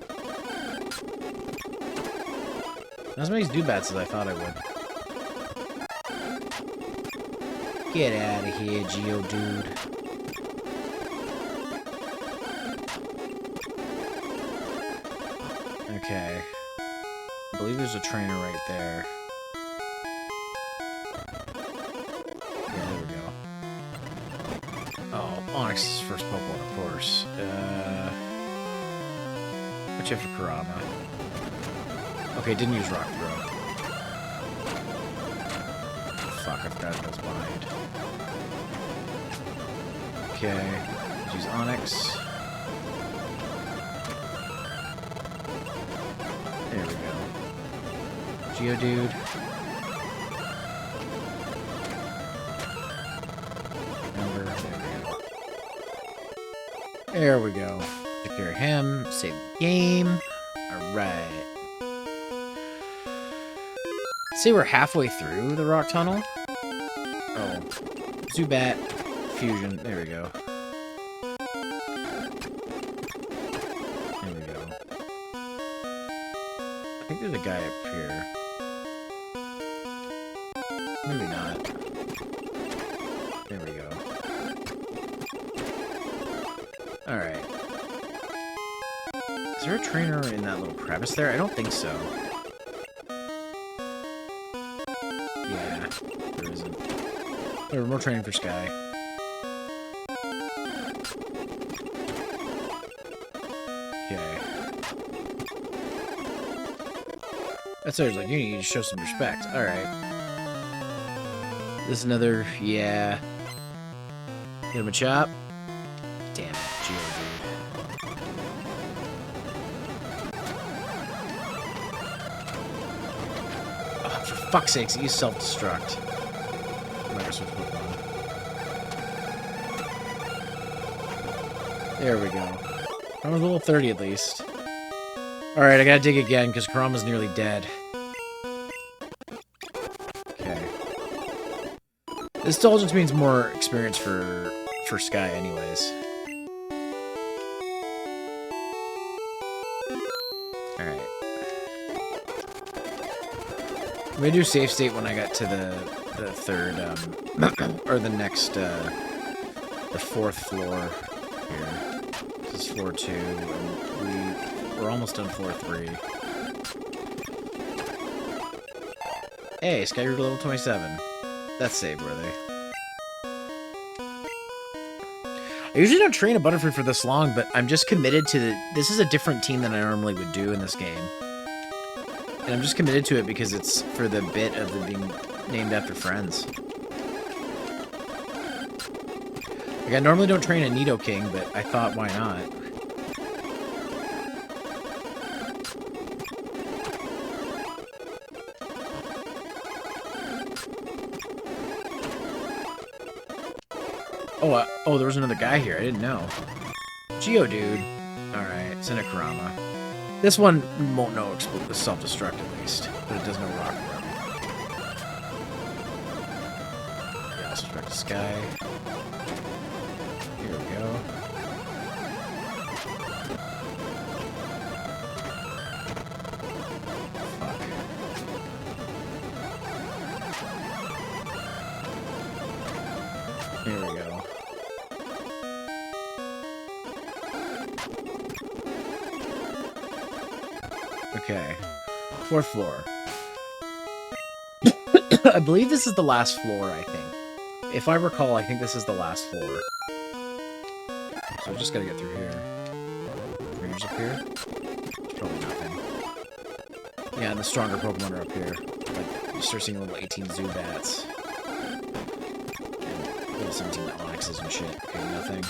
Not as many Zubats as I thought I would. Get out of here, Geodude. Okay. I believe there's a trainer right there. Yeah, there we go. Oh, Onyx's first Pokemon, of course. What's you have for Kurama? Okay, didn't use Rock Throw. Fuck, I forgot I was behind. Okay, let's use Onyx. There we go. Geodude. Number. There we go. Take care of him. Save the game. Alright. See, we're halfway through the rock tunnel. Oh. Zubat. Fusion. There we go. There we go. I think there's a guy up here. Maybe not. There we go. Alright. Is there a trainer in that little crevice there? I don't think so. Yeah, there isn't. There's more training for Sky. Okay. That's always like, you need to show some respect. Alright. This is another, yeah. Get him a chop. Damn it, Geodude. Oh, for fuck's sakes, use self-destruct. There we go. I was level 30 at least. Alright, I gotta dig again, because Kurama's nearly dead. Okay. This still just means more experience for Sky anyways. Alright. I'm gonna do save state when I got to the third, or the next, the fourth floor here. This is floor 2, and we're almost done floor 3. Hey, Sky grew to level 27. That's save-worthy. I usually don't train a Butterfree for this long, but I'm just committed to this is a different team than I normally would do in this game. And I'm just committed to it because it's for the bit of them being named after friends. Like, I normally don't train a Nidoking, but I thought, why not? Oh, there was another guy here. I didn't know. Geodude. Alright, Cinecarama. This one won't know self-destruct at least, but it does know Rock Throw. Yeah, I'll destruct the Sky. Here we go. Fuck. Here we go. Okay. 4th floor. I believe this is the last floor, I think. If I recall, I think this is the last floor. So I just gotta get through here. Range up here? There's probably nothing. Yeah, and the stronger Pokemon are up here. Like, you start seeing little 18 Zubats. And little 17 Onixes and shit. Okay, nothing.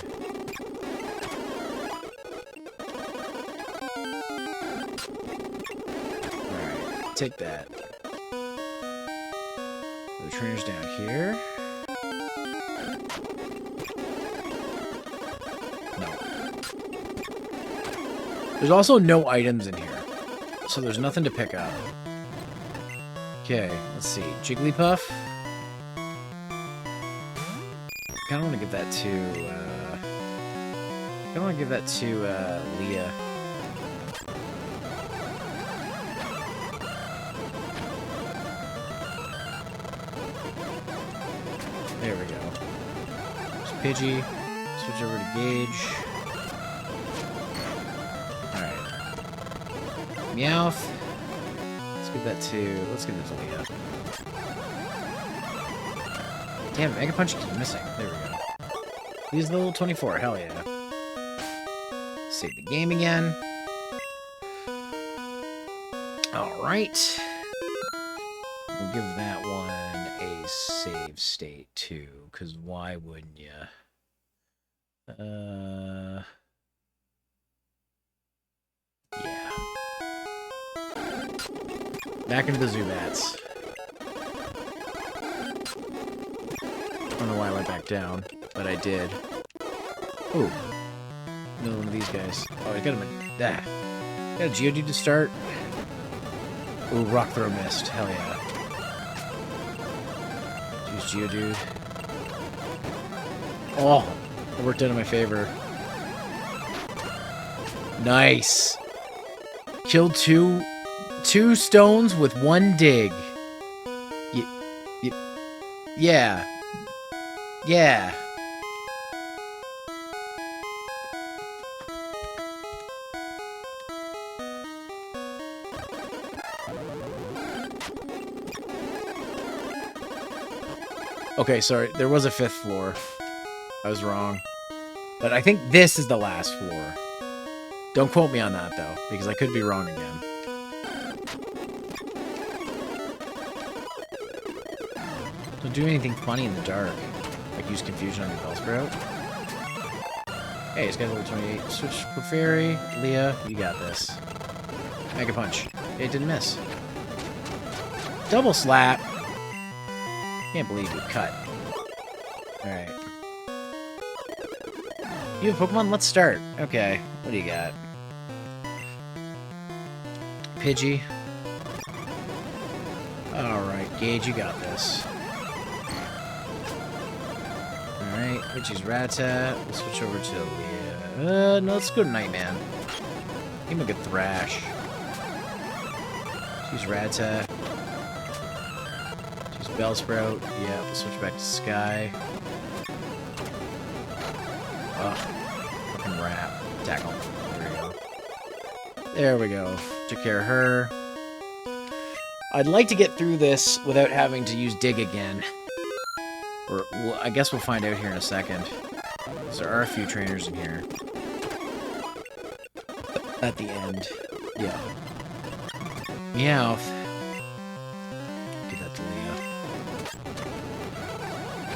Alright, take that. The trainer's down here. There's also no items in here, so there's nothing to pick up. Okay, let's see. Jigglypuff. I kind of want to give that to, Liah. There we go. There's Pidgey. Switch over to Gage. Meowth. Let's give that to Liah. Damn, Mega Punch keeps missing. There we go. Use the little 24. Hell yeah. Save the game again. Alright. We'll give that one a save state too, because why wouldn't you? Yeah. Back into the Zubats. I don't know why I went back down, but I did. Ooh. Another one of these guys. Oh, I got him in... Got a Geodude to start. Ooh, Rock Throw missed. Hell yeah. Use Geodude. Oh! It worked out in my favor. Nice! Killed two stones with one dig. Yeah. Yeah. Okay, sorry. There was a 5th floor. I was wrong. But I think this is the last floor. Don't quote me on that, though, because I could be wrong again. Don't do anything funny in the dark. Like use Confusion on your Bellsprout. Hey, it's got a level 28. Switch for Fairy. Liah, you got this. Mega Punch. It didn't miss. Double Slap. Can't believe you cut. Alright. You have Pokemon? Let's start. Okay, what do you got? Pidgey. Alright, Gage, you got this. Alright, Pidgey's Rattata. We'll switch over to Liah. No, let's go to Nightman. Give him a good thrash. Use Rattata. Use Bellsprout. Yeah, we'll switch back to Sky. Ugh. Fucking Wrap. Tackle. There we go. There we go. Took care of her. I'd like to get through this without having to use Dig again. Or, well, I guess we'll find out here in a second. There are a few trainers in here. At the end. Yeah. Meowth. Give that to Liah.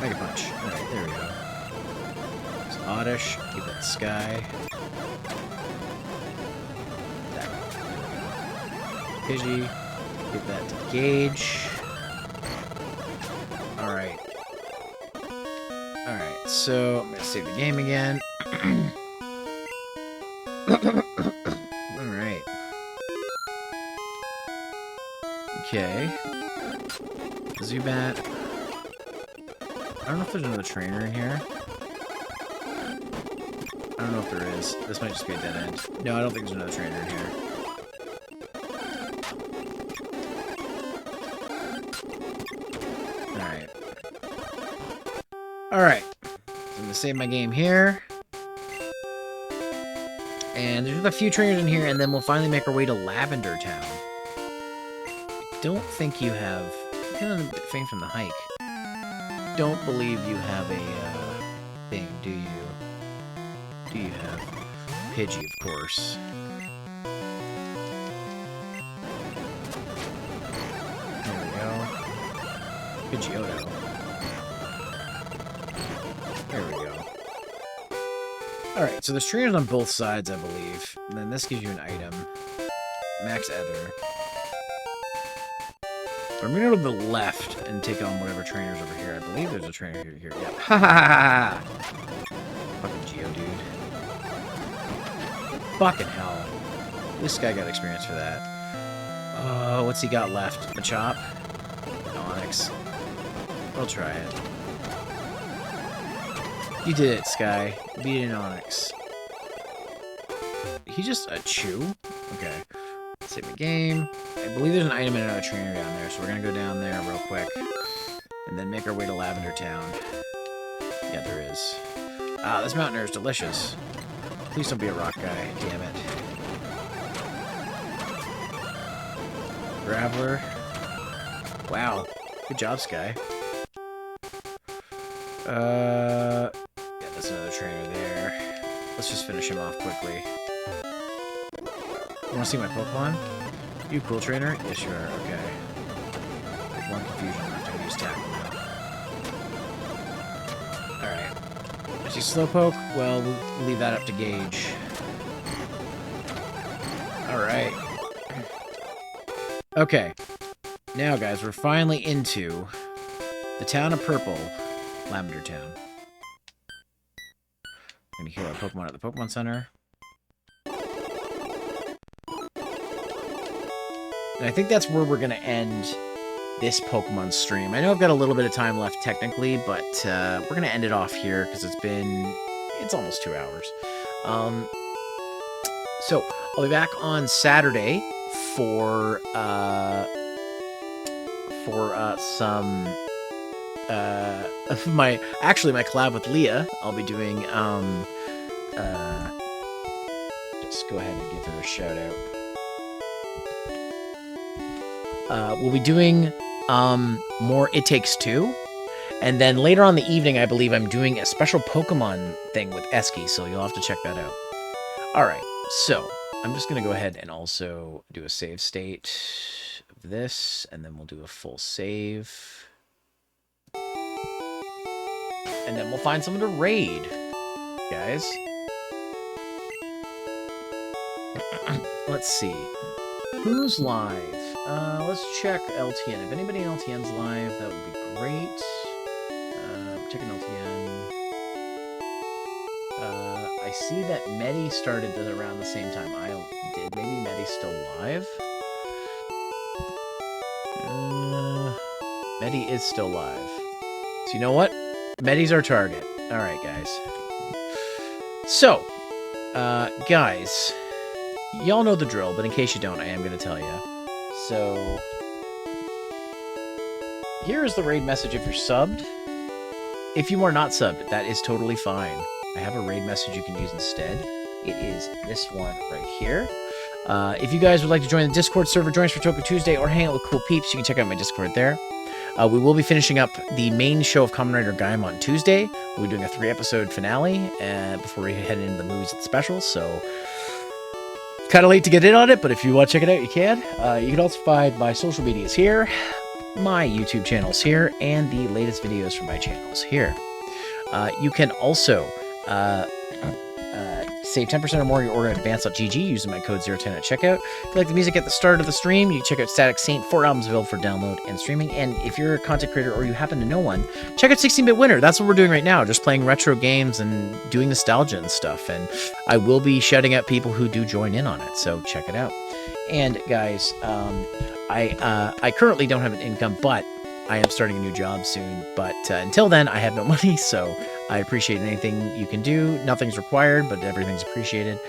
Mega Punch. Alright, there we go. Oddish. Keep that Sky. That. Pidgey. Give that to Gauge. Alright. Alright, so I'm gonna save the game again. Alright. Okay. Zubat. I don't know if there's another trainer in here. I don't know if there is. This might just be a dead end. No, I don't think there's another trainer in here. Alright. Alright. So I'm gonna save my game here. And there's a few trainers in here, and then we'll finally make our way to Lavender Town. I don't think you have... You're kind of a bit faint from the hike. Don't believe you have a thing, do you? Do you have Pidgey, of course? There we go. Pidgeotto. There we go. Alright, so there's trainers on both sides, I believe. And then this gives you an item. Max Ether. I'm gonna go to the left and take on whatever trainer's over here. I believe there's a trainer here. Yep. Ha ha ha ha! Fucking Geodude. Fucking hell. This guy got experience for that. Oh, what's he got left? Machop? Onix. I'll try it. You did it, Sky. You beat an Onix. He just a chew? Okay. Save the game. I believe there's an item and another trainer down there, so we're gonna go down there real quick. And then make our way to Lavender Town. Yeah, there is. Ah, this mountain air is delicious. Please don't be a rock guy, damn it. Graveler. Wow. Good job, Sky. Yeah, that's another trainer there. Let's just finish him off quickly. You wanna see my Pokemon? You cool trainer? Yes, you are. Okay. One confusion. I'm gonna use tackle now. Alright. Is he Slowpoke? Well, we'll leave that up to Gauge. Alright. Okay. Now, guys, we're finally into the town of Purple, Lavender Town. I'm gonna heal our Pokemon at the Pokemon Center. And I think that's where we're going to end this Pokemon stream. I know I've got a little bit of time left technically, but we're going to end it off here because it's almost 2 hours. So I'll be back on Saturday for some my collab with Liah. I'll be doing just go ahead and give her a shout out. We'll be doing more It Takes Two. And then later on in the evening, I believe I'm doing a special Pokemon thing with Esky, so you'll have to check that out. Alright, so I'm just going to go ahead and also do a save state of this, and then we'll do a full save. And then we'll find someone to raid, guys. Let's see. Who's live? Let's check LTN. If anybody in LTN's live, that would be great. Checking LTN. I see that Medi started around the same time I did. Maybe Medi's still live? Medi is still live. So you know what? Medi's our target. Alright, guys. So, guys, y'all know the drill, but in case you don't, I am going to tell you. So, here is the raid message if you're subbed. If you are not subbed, that is totally fine. I have a raid message you can use instead. It is this one right here. If you guys would like to join the Discord server, join us for Toku Tuesday, or hang out with cool peeps, you can check out my Discord there. We will be finishing up the main show of Kamen Rider Gaim on Tuesday. We'll be doing a 3-episode finale before we head into the movies and specials, so kind of late to get in on it, but if you want to check it out, you can. You can also find my social medias here, my YouTube channels here, and the latest videos from my channels here. You can also Save 10% or more on your order at advance.gg using my code 010 at checkout. If you like the music at the start of the stream, you can check out Static Saint, 4 albums available for download and streaming. And if you're a content creator or you happen to know one, check out 16-Bit Winter. That's what we're doing right now, just playing retro games and doing nostalgia and stuff. And I will be shouting out people who do join in on it, so check it out. And guys, I currently don't have an income, but I am starting a new job soon. But until then, I have no money, so I appreciate anything you can do. Nothing's required, but everything's appreciated.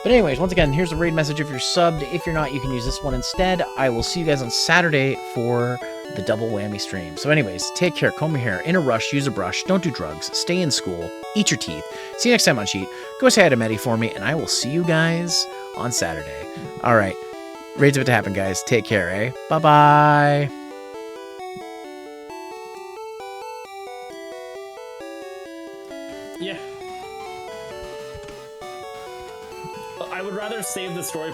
But anyways, once again, here's a raid message if you're subbed. If you're not, you can use this one instead. I will see you guys on Saturday for the double whammy stream. So anyways, take care, comb your hair, in a rush, use a brush, don't do drugs, stay in school, eat your teeth. See you next time on Cheat. Go say hi to Medi for me, and I will see you guys on Saturday. All right, raid's about to happen, guys. Take care, eh? Bye-bye. Yeah. I would rather save the story point